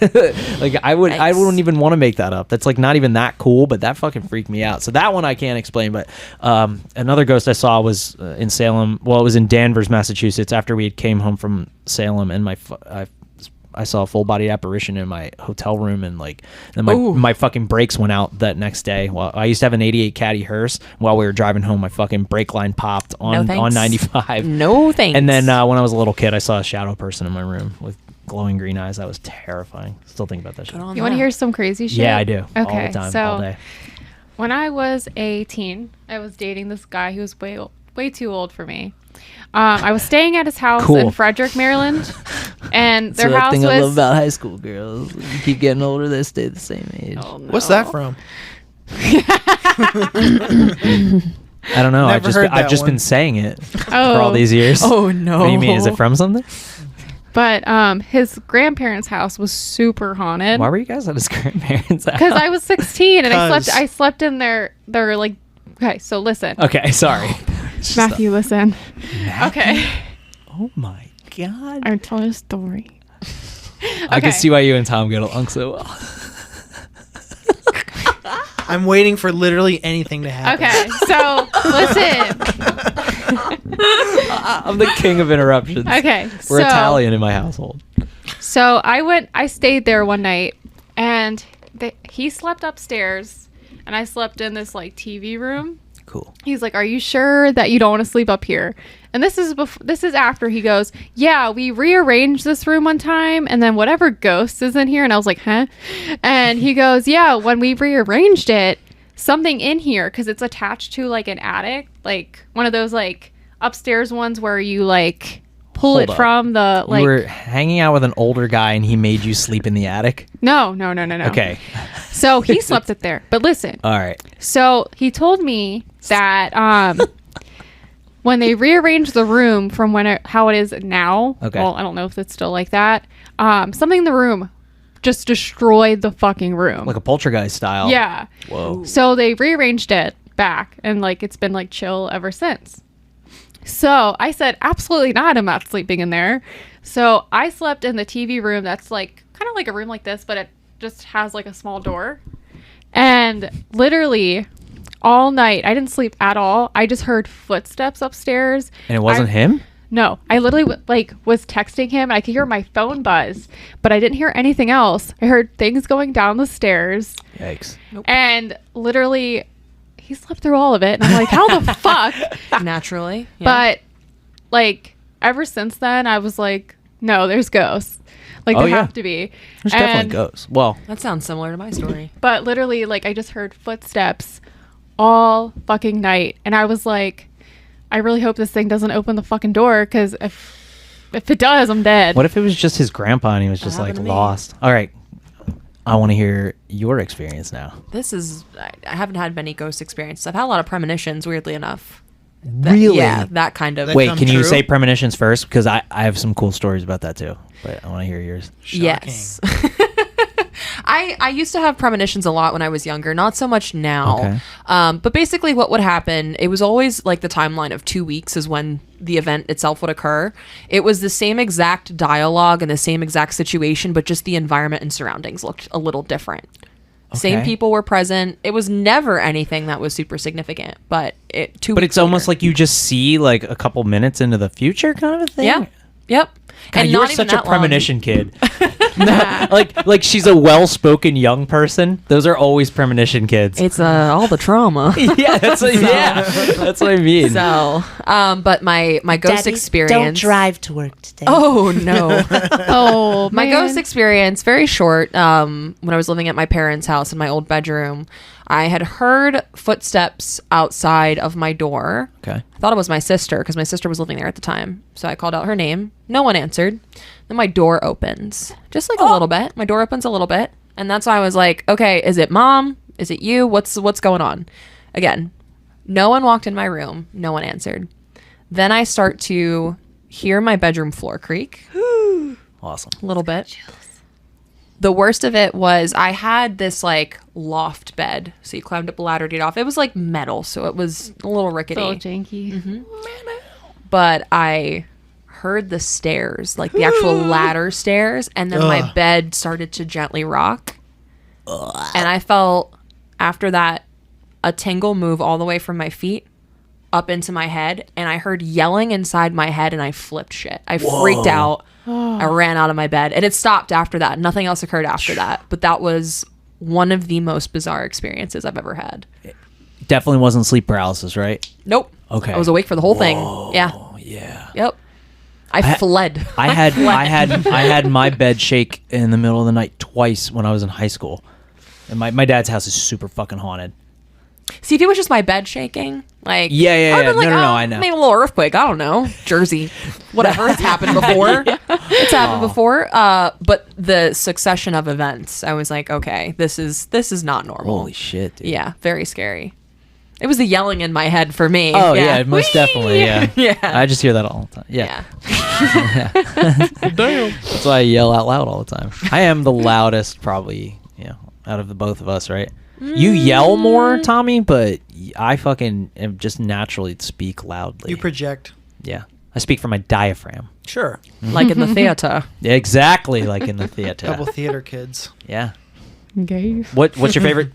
Like I Yikes. wouldn't even want to make that up. That's like not even that cool, but that fucking freaked me out. So that one I can't explain. But another ghost I saw was in Salem. Well, it was in Danvers, Massachusetts, after we had came home from Salem, and I saw a full body apparition in my hotel room, and like then my fucking brakes went out that next day. Well, I used to have an 88 Caddy hearse. While we were driving home, my fucking brake line popped on thanks. 95. No thanks. And then when I was a little kid, I saw a shadow person in my room with glowing green eyes. That was terrifying. Still think about that shit. You want to hear some crazy shit? Yeah, I do. Okay, All the time, so all day. when I was a teen, I was dating this guy who was way too old for me. I was staying at his house Cool. in Frederick, Maryland, and their house thing was. I love about high school girls. You keep getting older, they stay the same age. Oh, no. What's that from? I don't know. Never heard I've that just one. been saying it for Oh. all these years. Oh no. What do you mean? Is it from something? But his grandparents' house was super haunted. Why were you guys at his grandparents' house? Because I was 16 and 'Cause- I slept in their like. Okay, so listen, Okay, sorry. Matthew, listen. Okay, Oh my god. I'm telling a story. I Okay. can see why you and Tom get along so well. I'm waiting for literally anything to happen. Okay, so listen. I'm the king of interruptions. Okay, We're so, Italian in my household. So I stayed there one night, and he slept upstairs, and I slept in this like TV room. Cool. He's like, "Are you sure that you don't want to sleep up here?" And this is after he goes, "Yeah, we rearranged this room one time, and then whatever ghost is in here." And I was like, "Huh?" And he goes, "Yeah, when we rearranged it, something in here, because it's attached to like an attic, like one of those like upstairs ones where you like pull Hold it up. from the like." You were hanging out with an older guy and he made you sleep in the attic? No. Okay. So he slept it there. But listen. All right. So he told me that when they rearranged the room from how it is now, Okay. well, I don't know if it's still like that, something in the room just destroyed the fucking room. Like a poltergeist style. Yeah. Whoa. So they rearranged it back, and like it's been like chill ever since. So I said, absolutely not. I'm not sleeping in there. So I slept in the TV room that's like kind of like a room like this, but it just has like a small door. And literally all night, I didn't sleep at all. I just heard footsteps upstairs. And it wasn't him? No, I literally was texting him, and I could hear my phone buzz, but I didn't hear anything else. I heard things going down the stairs, Yikes. and literally he slept through all of it. And I'm like, how the fuck? Naturally. Yeah. But like ever since then, I was like, no, there's ghosts. Like Oh, there yeah. have to be. There's And- definitely ghosts. Well, that sounds similar to my story. But literally, like I just heard footsteps all fucking night, and I was like, I really hope this thing doesn't open the fucking door, because if it does, I'm dead. what if it was just his grandpa and he was just That like happened to me. lost? All right. I want to hear your experience now. This is I haven't had many ghost experiences. I've had a lot of premonitions, weirdly enough. Really? Yeah, that kind of. That Wait, come can you true? say premonitions first? Because I have some cool stories about that too. But I want to hear yours. Shocking. Yes. I used to have premonitions a lot when I was younger, not so much now. Okay. But basically what would happen, it was always like the timeline of 2 weeks is when the event itself would occur. It was the same exact dialogue and the same exact situation, but just the environment and surroundings looked a little different. Same Okay. people were present. It was never anything that was super significant, but But it's almost like you just see like a couple minutes into the future kind of a thing. Yeah. Yep. God, and you're not even such a that long. premonition kid. like she's a well-spoken young person. Those are always premonition kids. It's all the trauma. yeah, that's what I mean. So, but my ghost experience. Don't drive to work today. Oh no. Oh, My man. ghost experience, very short. When I was living at my parents' house in my old bedroom, I had heard footsteps outside of my door. Okay. I thought it was my sister because my sister was living there at the time. So I called out her name. No one answered. Then my door opens, just like a little bit. My door opens a little bit, and that's why I was like, "Okay, is it mom? Is it you? What's going on?" Again, no one walked in my room. No one answered. Then I start to hear my bedroom floor creak. Awesome. A little bit. The worst of it was I had this like loft bed. So you climbed up a ladder to get off. It was like metal, so it was a little rickety. So janky. But I heard the stairs, like the actual ladder stairs, and then my bed started to gently rock. And I felt after that a tingle move all the way from my feet up into my head, and I heard yelling inside my head, and I flipped shit. I freaked out. I ran out of my bed, and it stopped after that. Nothing else occurred after that. But that was one of the most bizarre experiences I've ever had. Definitely wasn't sleep paralysis, right? Nope. Okay. I was awake for the whole thing. Yeah. Oh yeah. Yep. I fled. I had my bed shake in the middle of the night twice when I was in high school. And my dad's house is super fucking haunted. See, if it was just my bed shaking, like Yeah. I'd been like, No, oh, I know. maybe a little earthquake. I don't know, Jersey, whatever. It's happened before. It's happened before. But the succession of events, I was like, okay, this is not normal. Holy shit, dude. Yeah, very scary. It was the yelling in my head for me. Oh yeah, most definitely. Yeah. Yeah. I just hear that all the time. Yeah. Damn. That's why I yell out loud all the time. I am the loudest, probably, out of the both of us, right? You yell more, Tommy, but I fucking am just naturally speak loudly. You project. Yeah. I speak from my diaphragm. Sure. Like in the theater. Yeah, exactly like in the theater. Couple theater kids. Yeah. Okay. What's your favorite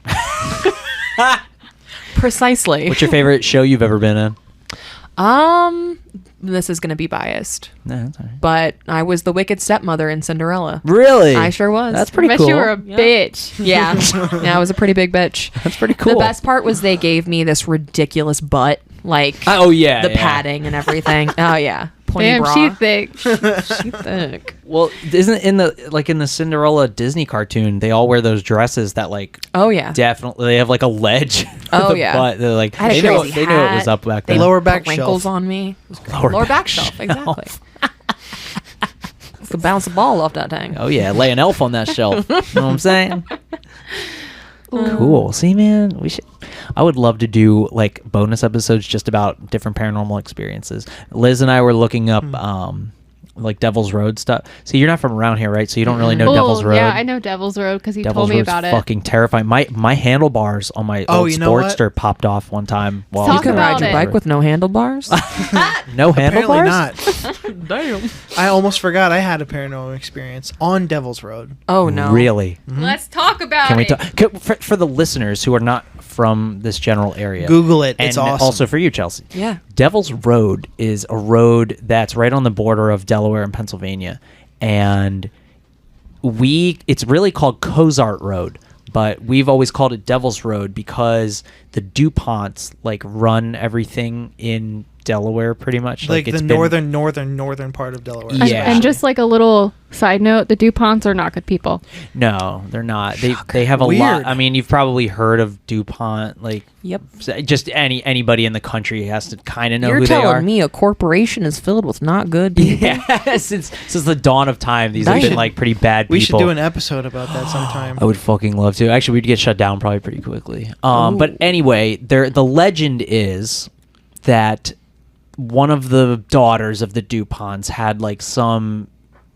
Precisely. What's your favorite show you've ever been in? This is gonna be biased, No, that's all right. but I was the wicked stepmother in Cinderella. Really? I sure was. That's pretty Bet cool. you were a bitch. Yeah. Yeah, I was a pretty big bitch. That's pretty cool. The best part was they gave me this ridiculous butt, like Oh yeah. the yeah. padding and everything. Oh yeah, pointy Damn, bra. she thick. She thick. Well, isn't in the Cinderella Disney cartoon, they all wear those dresses that like Oh yeah. definitely they have like a ledge. Oh, at the yeah. butt. They're like I had a they knew crazy they knew it was hat. up back They then. Lower put back wrinkles shelf. on me. It was great. Lower Lower back back shelf, shelf. exactly. Could bounce a ball off that thing. Oh yeah, lay an elf on that shelf. You know what I'm saying? Cool. See, man, I would love to do like bonus episodes just about different paranormal experiences. Liz and I were looking up like Devil's Road stuff. See, you're not from around here, right? So you don't really know Devil's Road. Yeah, I know Devil's Road because he Devil's told me Road's about it. fucking terrifying. My handlebars on my old you know what? Sportster popped off one time while Talk You can about ride your it. bike with no handlebars. no Apparently handlebars. not. Damn. I almost forgot I had a paranormal experience on Devil's Road. Oh no. Really? Let's talk about Can we it. talk for the listeners who are not from this general area? Google it. And It's awesome. also for you, Chelsea. Yeah. Devil's Road is a road that's right on the border of Delaware and Pennsylvania, and it's really called Cozart Road, but we've always called it Devil's Road because the DuPonts like run everything in Delaware pretty much. like it's the been- northern part of Delaware. And- Yeah. And just like a little side note, the DuPonts are not good people. No, they're not. They have a Weird. lot. I mean, you've probably heard of DuPont. Like, Yep. just anybody in the country has to kind of know You're who they are. telling me a corporation is filled with not good people? Yeah, since the dawn of time, these have That been should- like pretty bad people. We should do an episode about that sometime. I would fucking love to. Actually, we'd get shut down probably pretty quickly. But anyway, the legend is that one of the daughters of the DuPonts had like some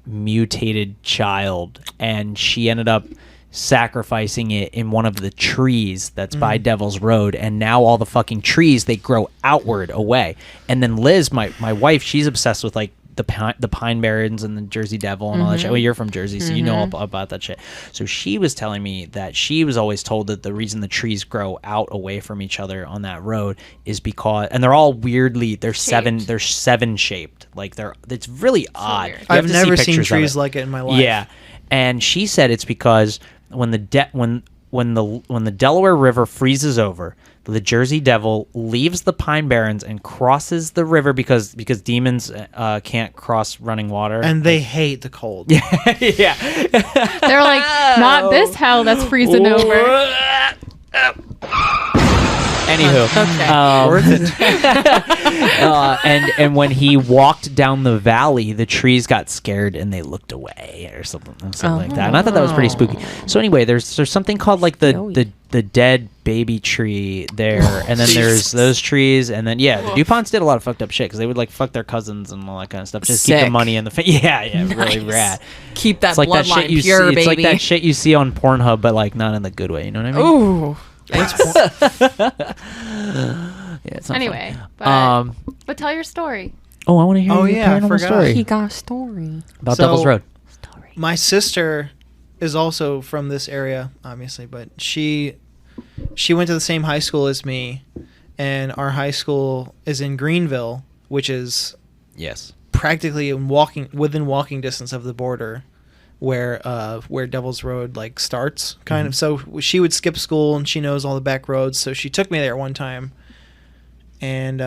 mutated child, and she ended up sacrificing it in one of the trees that's by Devil's Road, and now all the fucking trees, they grow outward away. And then Liz, my wife, she's obsessed with like the pine barrens and the Jersey Devil and all that shit. Well, you're from Jersey, so you know all about that shit. So she was telling me that she was always told that the reason the trees grow out away from each other on that road is because, and they're all weirdly, they're seven shaped. Like it's really odd. weird. I've never seen pictures of trees like it in my life. Yeah, and she said it's because when the Delaware River freezes over, the Jersey Devil leaves the Pine Barrens and crosses the river because demons can't cross running water. And they hate the cold. yeah. They're like, not this hell that's freezing over. Anywho, Worth it. and when he walked down the valley, the trees got scared and they looked away or something like that. And I thought that was pretty spooky. So anyway, there's something called like the dead baby tree there, and then there's those trees, and then the DuPonts did a lot of fucked up shit because they would like fuck their cousins and all that kind of stuff, just keep the money in the really rad. Keep that It's like that bloodline shit you pure, see. baby. It's like that shit you see on Pornhub, but like not in the good way. You know what I mean? Ooh. It's not Anyway, fun. but tell your story. I want to hear Oh, your yeah, I paranormal forgot. story He got a story. about So- Devil's Road. My sister is also from this area, obviously, but she went to the same high school as me, and our high school is in Greenville, which is Yes. practically within walking distance of the border, where Devil's Road like starts, kind of. So she would skip school, and she knows all the back roads. So she took me there one time, and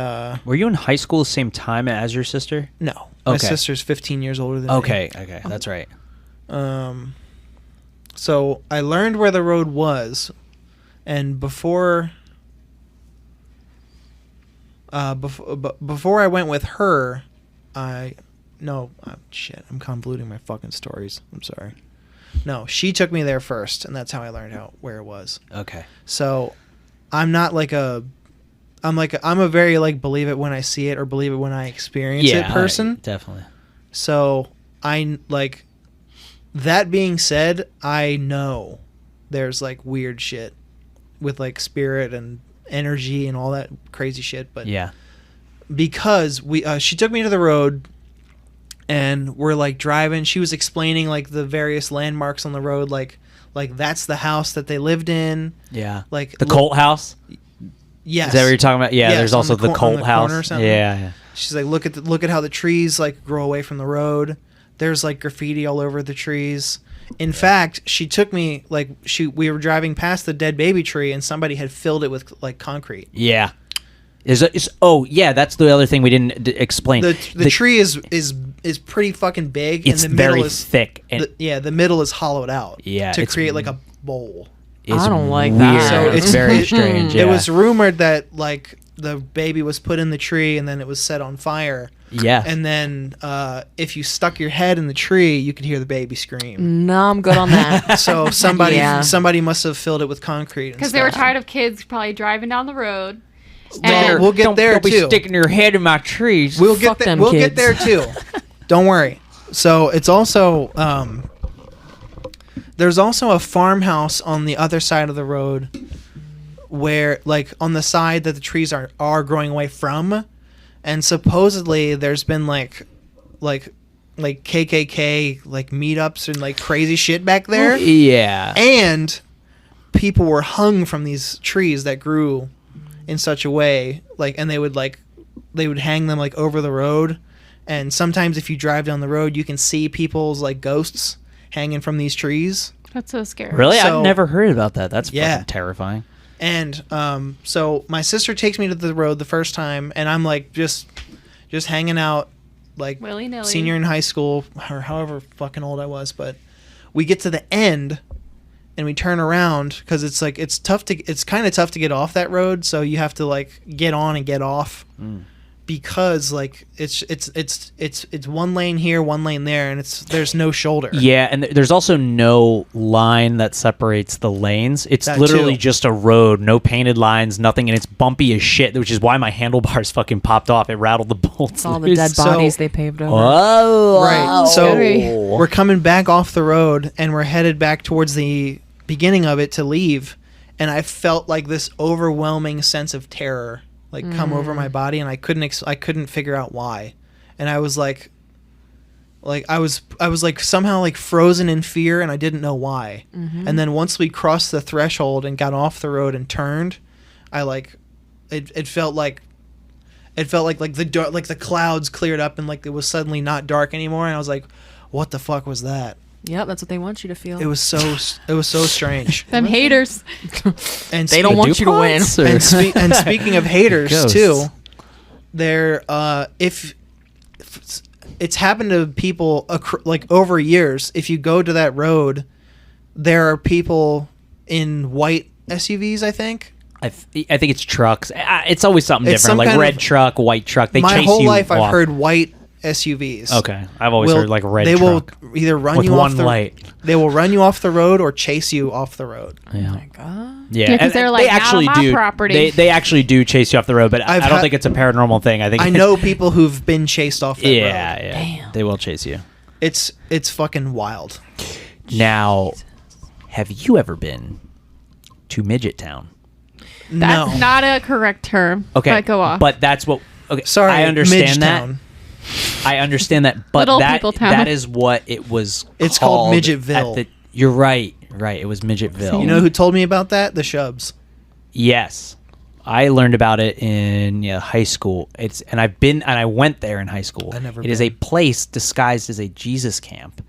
Were you in high school the same time as your sister? no, my Okay. sister's 15 years older than me. Okay, that's right. So I learned where the road was, and before I went with her, shit, I'm convoluting my fucking stories. I'm sorry. No, she took me there first, and that's how I learned where it was. Okay. So I'm not like I'm a very like believe it when I see it or believe it when I experience it person. Definitely. So I like, that being said, I know there's like weird shit with like spirit and energy and all that crazy shit, but Yeah. because she took me to the road, and we're like driving, she was explaining like the various landmarks on the road, like that's the house that they lived in, Yeah. like The Colt House? yes, Is that what you're talking about? Yeah, Yes, there's on also the the cor- on Colt the House. corner or something. Yeah. She's like, look at how the trees like grow away from the road. There's like graffiti all over the trees. In fact, she took me like we were driving past the dead baby tree, and somebody had filled it with like concrete. Yeah. That's the other thing we didn't explain. The tree is pretty fucking big. It's and the very middle is thick. And the middle is hollowed out. Yeah, to it's create like a bowl. it's I don't like weird. that. So it's very strange. It Yeah. was rumored that like the baby was put in the tree and then it was set on fire. Yeah. And then if you stuck your head in the tree, you could hear the baby scream. No, I'm good on that. So somebody Yeah. somebody must have filled it with concrete. Because they were tired of kids probably driving down the road. Well, we'll get there don't too. be sticking your head in my trees. We'll get Fuck there. them We'll get kids. there too. Don't worry. So it's also there's also a farmhouse on the other side of the road, where like on the side that the trees are growing away from, and supposedly there's been like KKK like meetups and like crazy shit back there, Yeah. and people were hung from these trees that grew in such a way, like, and they would hang them like over the road, and sometimes if you drive down the road you can see people's like ghosts hanging from these trees. That's so scary. Really? So- I've never heard about that. That's Yeah. fucking terrifying. And so my sister takes me to the road the first time, and I'm like just hanging out like Willy-nilly. senior in high school or however fucking old I was. But we get to the end and we turn around because it's kind of tough to get off that road, so you have to like get on and get off because like it's one lane here, one lane there, and there's no shoulder. Yeah, and there's also no line that separates the lanes. It's That literally too. just a road, no painted lines, nothing, and it's bumpy as shit, which is why my handlebars fucking popped off. It rattled the bolts. All the loose. dead So- bodies they paved over. Oh, Right. So Scary. we're coming back off the road and we're headed back towards the beginning of it to leave, and I felt like this overwhelming sense of terror like come over my body, and I couldn't figure out why, and I was like I was like somehow like frozen in fear, and I didn't know why. And then once we crossed the threshold and got off the road and turned, I like it felt like the clouds cleared up, and like it was suddenly not dark anymore, and I was like, what the fuck was that? Yep, that's what they want you to feel. It was so strange. Them haters. And They don't want you to win. And speaking of haters Ghosts. too, there if it's happened to people like over years. If you go to that road, there are people in white SUVs, I think. I think it's trucks. It's always something It's different, some like kind red of- truck, white truck. They My chase whole you life I've off. heard white SUVs. Okay, I've always heard like red They truck will either run with you one off the light. They will run you off the road or chase you off the road. Yeah. God. Yeah, Yeah, 'cause and they're they like, actually "Out of my do. property." They actually do chase you off the road, but I don't think it's a paranormal thing. I think I know people who've been chased off that road. Yeah, they will chase you. It's fucking wild. Now, have you ever been to Midget Town? That's no. not a correct term. Okay, But go off. But that's what. Okay, Sorry, I understand that. Midgetown. I understand that, but Little people town. that is what it was. It's called Midgetville. You're right. Right. It was Midgetville. You know who told me about that? The Shubs. Yes, I learned about it in high school. I went there in high school. I've never It is a been. place disguised as a Jesus camp,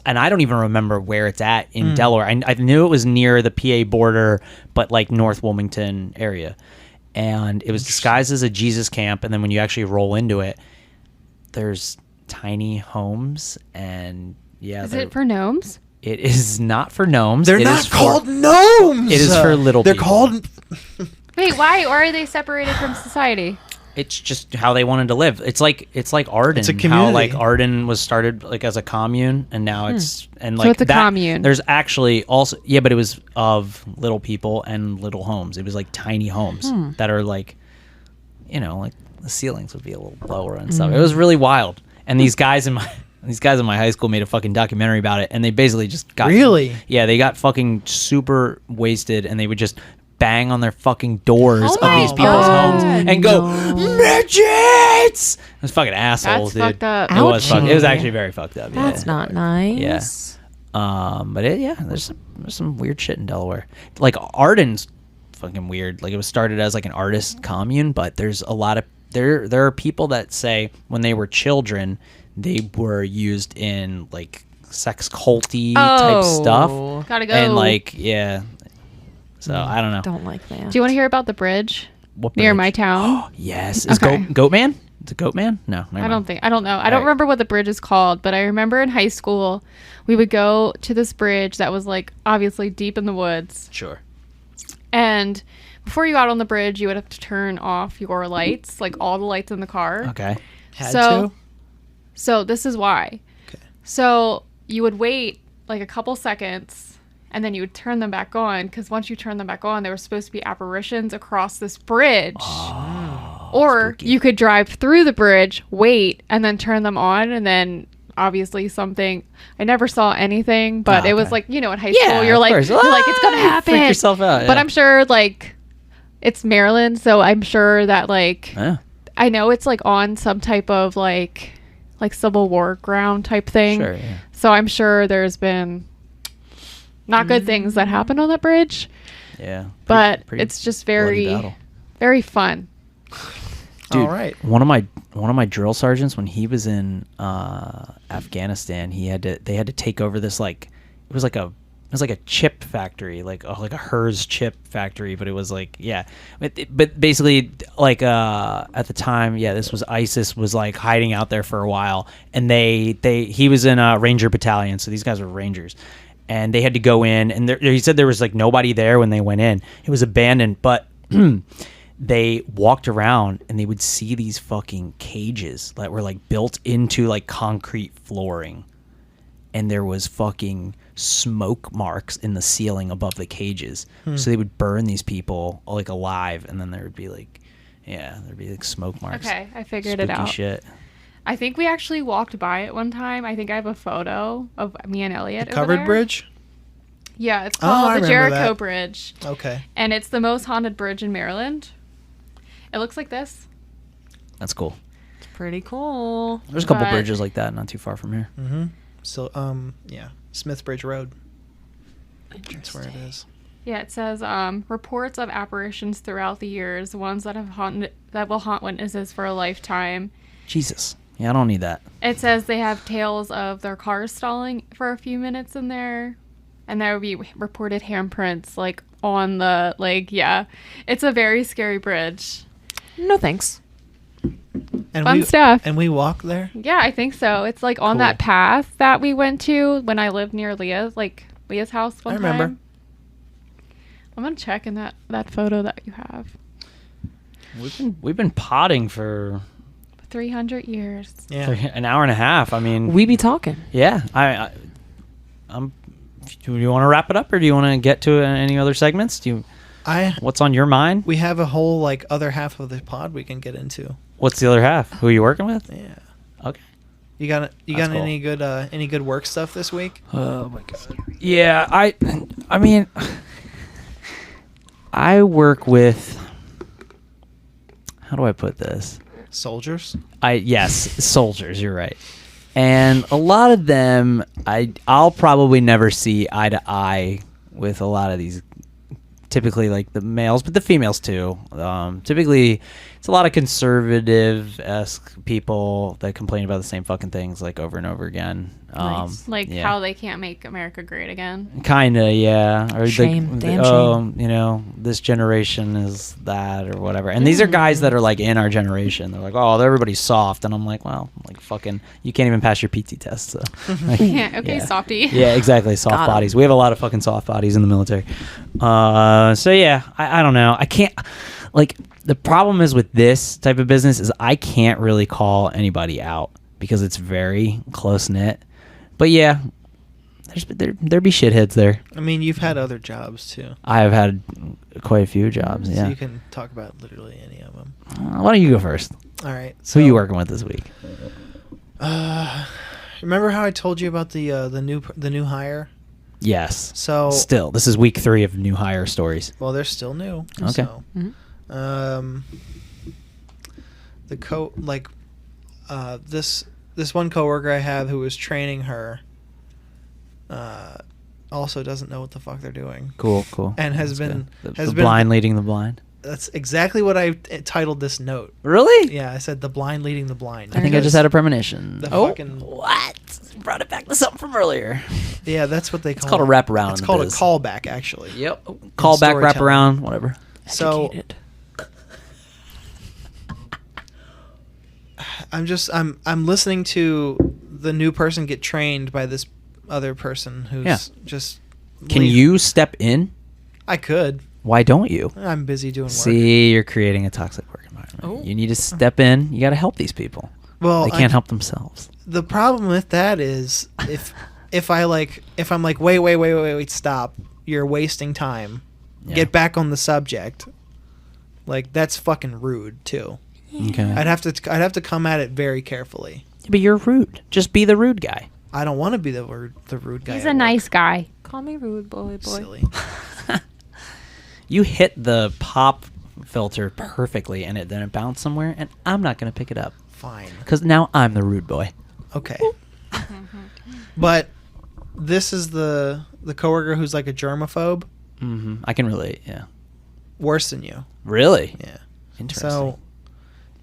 and I don't even remember where it's at in Delaware. I knew it was near the PA border, but like North Wilmington area, and it was disguised as a Jesus camp. And then when you actually roll into it, there's tiny homes, and Is it for gnomes? it is not for gnomes. They're It not is called for, gnomes. It is for little They're people. called. Wait, why? Why are they separated from society? It's just how they wanted to live. It's like Arden. It's a How community. like Arden was started like as a commune, and now it's and like it's a that, commune. There's actually also but it was of little people and little homes. It was like tiny homes that are like, like the ceilings would be a little lower and stuff. It was really wild. And these guys in my high school made a fucking documentary about it, and they basically just got Really? Yeah, they got fucking super wasted, and they would just bang on their fucking doors Oh of my these people's God. homes and go, midgets! It was fucking assholes, That's dude. fucked up. It was Ouch. It was actually very fucked up. Yeah. That's not nice. Yeah. But there's some weird shit in Delaware. Like Arden's fucking weird. Like it was started as like an artist commune, but there's a lot of there are people that say when they were children they were used in like sex culty type stuff. Gotta go. And like so I don't know. Don't like that. Do you want to hear about the bridge What near bridge? my town? Yes. Is Okay. Goatman? Is it Goatman? No. I don't know. I don't Right. remember what the bridge is called, but I remember in high school we would go to this bridge that was like obviously deep in the woods. Sure. And before you got on the bridge, you would have to turn off your lights, like all the lights in the car. Okay. Had So- to. So this is why. Okay. So you would wait like a couple seconds and then you would turn them back on because once you turn them back on, there were supposed to be apparitions across this bridge. Or spooky. you could drive through the bridge, wait, and then turn them on and then obviously something I never saw anything, but Oh, it was okay. like, in high Yeah, school you're of like course. you're like it's gonna happen. Freak yourself out. But yeah. I'm sure like it's Maryland, so I'm sure that like Yeah. I know it's like on some type of like Civil War ground type thing. Sure, yeah. So I'm sure there's been not good things that happened on that bridge, Yeah. but Pretty it's just bloody very, battle. very fun. Dude, All right. One of my drill sergeants when he was in Afghanistan, they had to take over this like it was like a chip factory, like a Hers chip factory, but it was like but basically like at the time, this was ISIS was like hiding out there for a while, and he was in a Ranger battalion, so these guys were Rangers, and they had to go in, and he said there was like nobody there when they went in. It was abandoned, but they walked around and they would see these fucking cages that were like built into like concrete flooring, and there was fucking smoke marks in the ceiling above the cages. So they would burn these people like alive, and then there would be like there'd be like smoke marks. Okay, I figured it Spooky out. shit. I think we actually walked by it one time. I think I have a photo of me and Elliot. over Covered there. bridge. Yeah, it's Oh, I called the remember Jericho that. Bridge. Okay. And it's the most haunted bridge in Maryland. It looks like this. That's cool. Pretty cool. There's a couple But- bridges like that not too far from here. Mm-hmm. So, yeah, Smithbridge Road. That's where it is. Yeah, it says reports of apparitions throughout the years, ones that will haunt witnesses for a lifetime. Jesus. Yeah, I don't need that. It says they have tales of their cars stalling for a few minutes in there, and there will be reported handprints like on the yeah. It's a very scary bridge. No thanks. And Fun stuff. And we walk there. Yeah, I think so. It's like on Cool. that path that we went to when I lived near Leah's house one I remember. time. I'm gonna check in that photo that you have. We've been potting for 300 years. Yeah. an hour and a half. I mean, We be talking. yeah. Do you want to wrap it up, or do you want to get to any other segments? What's on your mind? We have a whole other half of the pod we can get into. What's the other half? Who are you working with? Yeah. Okay. You got That's cool. any good work stuff this week? Oh my god. Yeah, I mean, I work with. How do I put this? Soldiers. Yes, soldiers. You're right. And a lot of them, I'll probably never see eye to eye with a lot of these. Typically, like the males, but the females too. Typically, it's a lot of conservative-esque people that complain about the same fucking things like over and over again. Yeah. How they can't make America great again. Kinda, yeah. Or Shame. Damn shame. This generation is that or whatever. And these are guys that are like in our generation. They're like, oh, everybody's soft, and I'm like, well, like fucking, you can't even pass your PT test. So, like, Yeah, okay, softy. Yeah, exactly. Soft Got 'em. bodies. We have a lot of fucking soft bodies in the military. So yeah, I don't know. I can't. Like, the problem is with this type of business is I can't really call anybody out because it's very close knit. But yeah, there be shitheads there. I mean, you've had other jobs too. I have had quite a few jobs. So Yeah. you can talk about literally any of them. Why don't you go first? All right. Who are you working with this week? Remember how I told you about the new hire? Yes. So Still, this is week 3 of new hire stories. well, they're still new. Okay. So, this one coworker I have who was training her also doesn't know what the fuck they're doing. Cool. And has That's been- good. has the been- blind leading the blind. That's exactly what I titled this note. Really? Yeah, I said the blind leading the blind. I think I just had a premonition. The Oh, fucking- what? Brought it back to something from earlier. Yeah, that's what they call It's called a wraparound. It's in called the biz. a callback, actually. Yep. Callback, storytelling. wraparound, whatever. So Educated. I'm listening to the new person get trained by this other person who's Yeah. just. Can you step in? I could. Why don't you? I'm busy doing work. See, you're creating a toxic work environment. Oh. You need to step in. You got to help these people. Well, They can't help themselves. The problem with that is if I'm like wait, stop. You're wasting time. Yeah. Get back on the subject. Like, that's fucking rude too. Okay. I'd have to come at it very carefully. But you're rude. Just be the rude guy. I don't want to be the rude guy. He's at a work. nice guy. Call me rude, boy. Silly. You hit the pop filter perfectly, and then it bounced somewhere, and I'm not going to pick it up. Fine. Because now I'm the rude boy. Okay. But this is the coworker who's like a germaphobe. Mm-hmm. I can relate, yeah. Worse than you. Really? Yeah. Interesting. So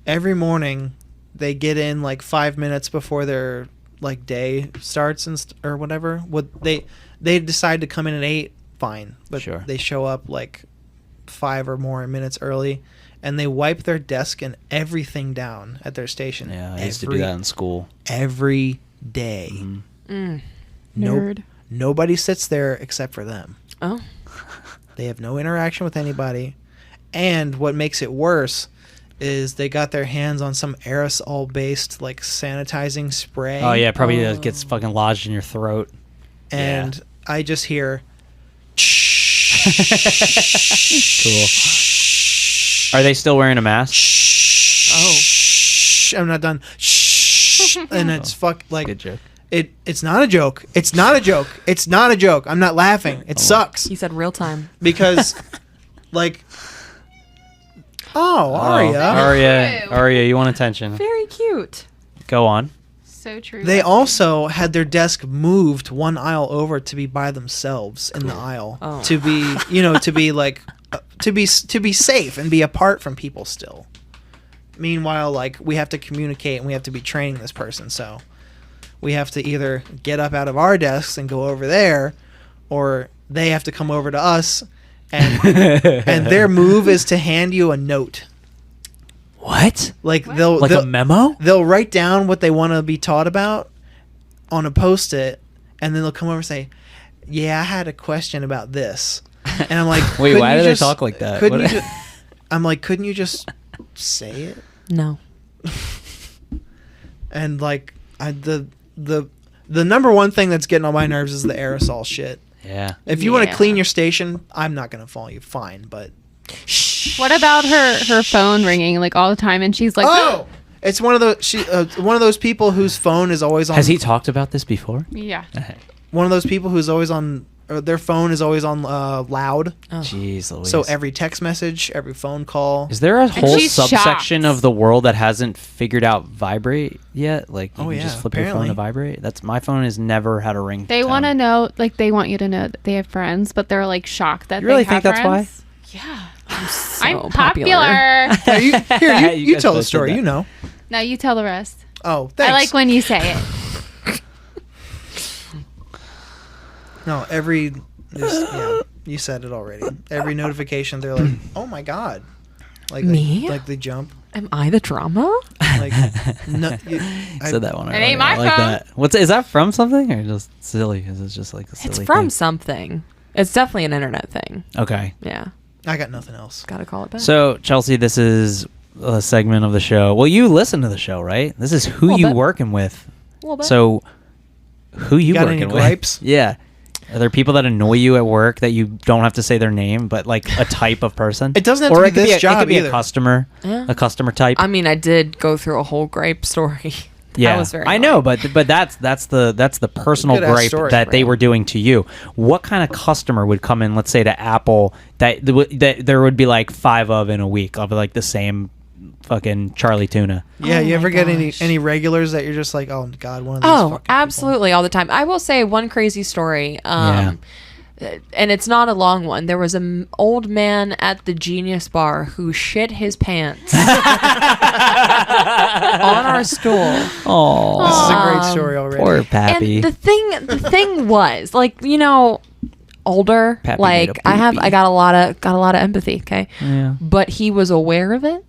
every morning they get in like 5 minutes before their like day starts or whatever. They decide to come in at 8, fine. But Sure. they show up like 5 or more minutes early, and they wipe their desk and everything down at their station. Yeah, I used to do that in school. Every day. Mm-hmm. Nerd. Nobody sits there except for them. Oh. They have no interaction with anybody. And what makes it worse is they got their hands on some aerosol-based like sanitizing spray. Oh, yeah, probably gets fucking lodged in your throat. And I just hear Cool. Are they still wearing a mask? I'm not done. And it's like Good joke. It's not a joke. It's not a joke. It's not a joke. I'm not laughing. It sucks He said real time. because, like, Aria, you want attention? Very cute. Go on. So true. they also had their desk moved one aisle over to be by themselves in the aisle to be, to be like, to be safe and be apart from people still. Meanwhile, like, we have to communicate and we have to be training this person, so we have to either get up out of our desks and go over there, or they have to come over to us, and and their move is to hand you a note. What? Like What? they'll Like a memo? they'll write down what they want to be taught about on a Post-it, and then they'll come over and say, "Yeah, I had a question about this," and I'm like, Wait, "Couldn't why you do they just- talk like that? Couldn't What- you I'm like, couldn't you just say it?" No. And like, the number one thing that's getting on my nerves is the aerosol shit. Yeah. If you want to Yeah. clean your station, I'm not gonna follow you. Fine, but What about her phone ringing like all the time, and she's like, oh, it's one of those people whose phone is always on. Has he talked about this before? yeah. One of those people who's always on, or their phone is always on loud. Jeez Louise. So every text message, every phone call. Is there a whole she's subsection shocked. of the world that hasn't figured out vibrate yet? Like, you Oh, can yeah, just flip your phone apparently. to vibrate? That's my phone has never had a ring. They want to know, like, they want you to know that they have friends, but they're like shocked that You really they have think that's why? friends. Yeah. So I'm popular. Here, you You guys tell the both said story. that. You know. Now you tell the rest. Oh, thanks. I like when you say it. No, you said it already. Every notification, they're like, "Oh my god!" Like Me? they jump. Am I the drama? Like, no, Said that one. It ain't earlier. my I like phone. that. Is that from something or just silly? Is it just like a silly It's from thing? something. It's definitely an internet thing. Okay. Yeah. I got nothing else. Gotta call it back. So Chelsea, this is a segment of the show. Well, you listen to the show, right? This is who Little you bit. working with. A little bit. So, who you Got working any with? gripes? Yeah. Are there people that annoy you at work that you don't have to say their name, but like a type of person? It doesn't have or to it be could this a, job It could be either. a customer, Yeah. a customer type. I mean, I did go through a whole gripe story. Yeah, That was very I know, but that's the personal Good-ass gripe story. that they Right. were doing to you. What kind of customer would come in, let's say to Apple, that there would be like 5 of in a week of like the same fucking Charlie tuna? Yeah, Oh you ever my get gosh. any regulars that you're just like, "Oh god, one of these." Oh, fucking absolutely, all the time. I will say one crazy story. And it's not a long one. There was an old man at the Genius Bar who shit his pants on our stool. Oh, This is a great story already. poor Pappy. And the thing was, like, older. Pappy like made a I got a lot of empathy. Okay, Yeah. but he was aware of it,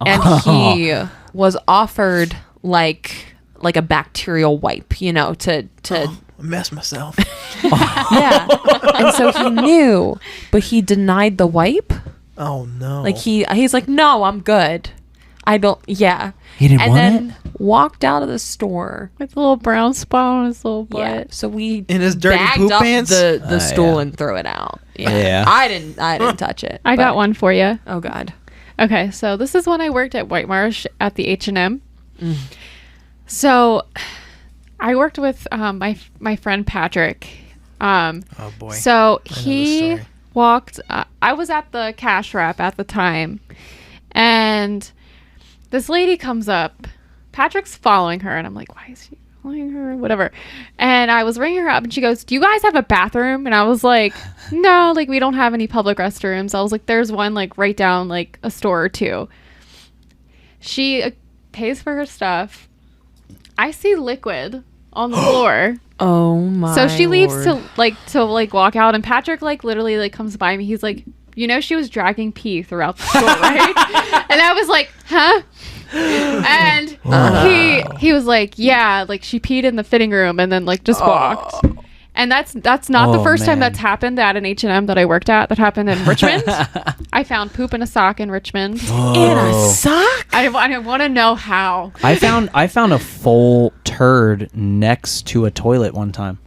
and he was offered like a bacterial wipe, to I messed myself. yeah. And so he knew, but he denied the wipe. Oh no. Like he's like, no, I'm good. I don't. Yeah. He didn't and want then walked out of the store. With a little brown spot on his little butt. Yeah. So we In his dirty bagged poop up pants? the stool yeah. and threw it out. Yeah. I didn't touch it. I got but- one for you. Oh God. Okay, so this is when I worked at White Marsh at the H&M. So I worked with my friend Patrick. Oh boy. So I know this he story. walked. I was at the cash wrap at the time, and this lady comes up. Patrick's following her, and I'm like, why is she following her? Whatever. And I was ringing her up, and she goes, "Do you guys have a bathroom?" And I was like, "No, like we don't have any public restrooms." I was like, "There's one like right down like a store or two." She pays for her stuff. I see liquid on the floor. Oh my. So she leaves Lord. to walk out, and Patrick literally comes by me. He's like, she was dragging pee throughout the store, right? And I was like, huh? And he was like, yeah, like she peed in the fitting room and then just walked. And that's not the Oh, first time man. that's happened at an H&M that I worked at. That happened in Richmond. I found poop in a sock in Richmond. in a sock. I want to know how. I found a full turd next to a toilet one time,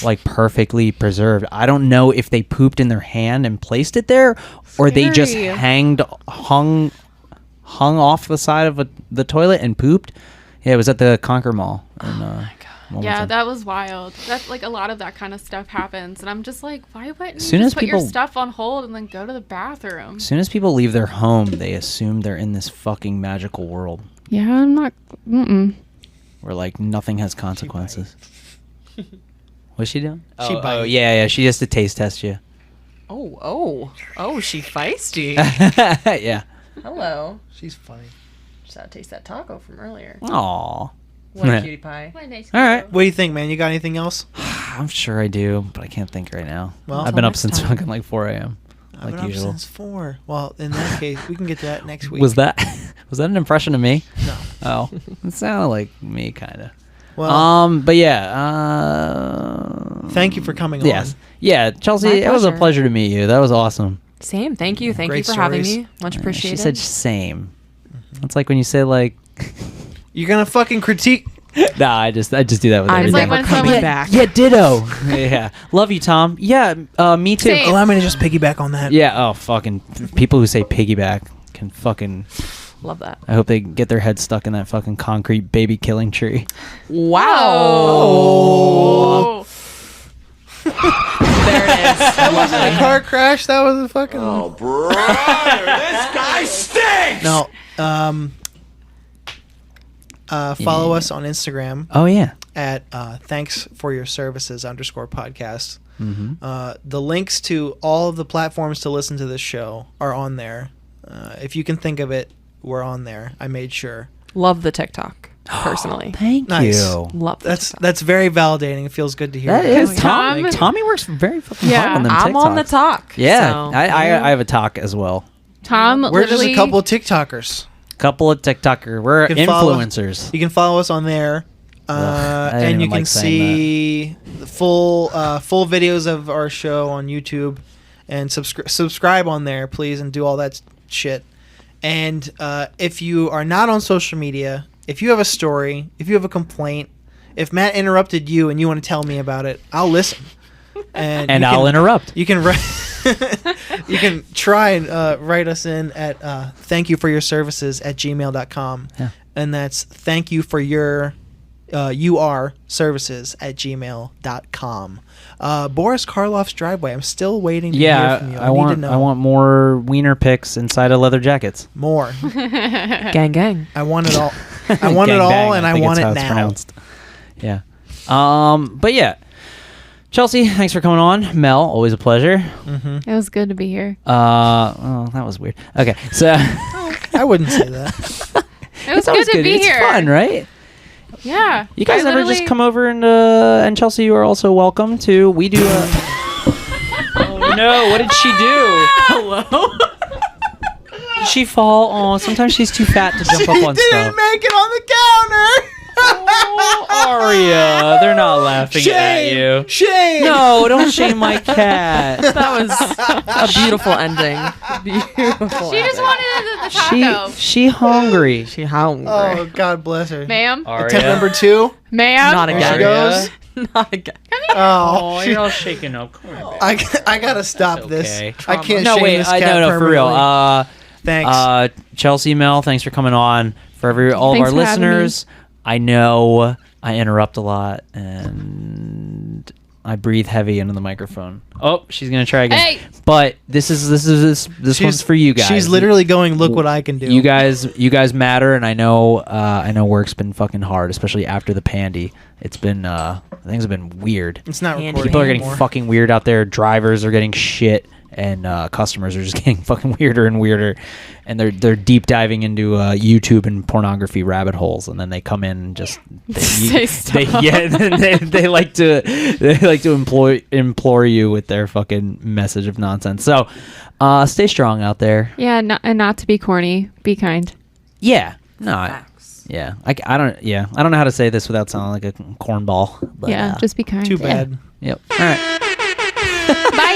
like perfectly preserved. I don't know if they pooped in their hand and placed it there, or they just Scary. hung off the side of the toilet and pooped. Yeah, it was at the Conquer Mall. And, Yeah, that was wild. That's like a lot of that kind of stuff happens, and I'm just like, why wouldn't you Soon just as put your people- stuff on hold and then go to the bathroom? As soon as people leave their home, they assume they're in this fucking magical world Yeah, I'm not. where like nothing has consequences. What's she doing? She Oh, bites. yeah, she has to taste test you. Oh, she feisty. Yeah. Hello. She's funny. Just had to taste that taco from earlier. Aw. What a cutie pie. What a nice All right. What do you think, man? You got anything else? I'm sure I do, but I can't think right now. Well, I've been up next since time. fucking like 4 a.m. I've like been up usual. since 4. Well, in that case, we can get to that next week. Was that an impression of me? No. Oh, it sounded like me, kind of. Well, But yeah. thank you for coming Yes. on. Yeah, Chelsea, My it was a pleasure. pleasure to meet you. That was awesome. Same. Thank you. Thank Great you for having stories. me. Much She appreciated. said same. It's like when you say like. You're gonna fucking critique. Nah, I just do that with I'm It's everything. like never when coming someone- back. Yeah, ditto. Yeah, love you, Tom. Yeah, me too. Same. Allow me to just piggyback on that. Yeah. Oh, fucking people who say piggyback can fucking. Love that. I hope they get their head stuck in that fucking concrete baby killing tree. Wow. Oh. There it is. That wasn't a car crash. That was a fucking. Oh, brother, this guy stinks! No. Follow us on Instagram Oh yeah. at ThankYouForUrServices _podcast. Mm-hmm. The links to all of the platforms to listen to this show are on there. If you can think of it, we're on there. I made sure. Love the TikTok, personally. Thank Nice. you. Love the That's TikTok. that's very validating. It feels good to hear. That is Tom- Tommy. Tommy works very fucking Yeah. hard on them I'm on the TikToks. talk. Yeah, so, I have a talk as well. Tom, We're just literally, a couple of TikTokers. Couple of TikToker. We're You can follow- influencers. You can follow us on there, I didn't and even you can like saying see the full videos of our show on YouTube, and subscribe on there, please, and do all that shit. And if you are not on social media, if you have a story, if you have a complaint, if Matt interrupted you and you want to tell me about it, I'll listen. And you I'll can- interrupt. You can write. You can try and write us in at ThankYouForUrServices @gmail.com. Yeah. And that's thank you for your UR services @gmail.com. Boris Karloff's driveway. I'm still waiting to hear Yeah, from you. I need to want know more wiener pics inside of leather jackets. more. Gang, gang. I want it all. I want it Gang all, bang, and I think want it's it how it's now. pronounced. Yeah. But yeah. Chelsea, thanks for coming on. Mel, always a pleasure. It was good to be here. Oh, that was weird. Okay, so I wouldn't say that. It was that good to be it's here. fun, right? Yeah. You guys I ever just literally- come over and Chelsea, you are also welcome to. We do. Oh no! What did she do? Hello? Did she fall? Oh, sometimes she's too fat to jump up on Didn't stuff. make it on the counter. Oh, Aria, they're not laughing at you. Shame. No, don't shame my cat. That was a beautiful ending. Beautiful. She just wanted the She taco. she hungry. She hungry. Oh, God bless her. Ma'am? Attempt number 2. Ma'am? Not There again. she goes. Not again. Oh, you're all shaking up. Come on. I gotta stop That's this. okay. I can't No, shame wait. this cat No, for real. permanently. Thanks. Chelsea, Mel, thanks for coming on. For all of Thanks our for having me. listeners, I know I interrupt a lot and I breathe heavy into the microphone. Oh, she's gonna try again. Hey! But this one's for you guys. She's literally going, look what I can do. You guys matter, and I know work's been fucking hard, especially after the pandy. It's been things have been weird. It's not Handy. recording People are getting anymore. fucking weird out there. Drivers are getting shit, and customers are just getting fucking weirder and weirder. And they're deep diving into YouTube and pornography rabbit holes, and then they come in and just Say stop. they like to implore you with their fucking message of nonsense. So stay strong out there. Yeah, not to be corny. Be kind. Yeah, no, yeah, I don't know how to say this without sounding like a cornball. But, Yeah, just be kind. Too bad. Yep. All right. Bye.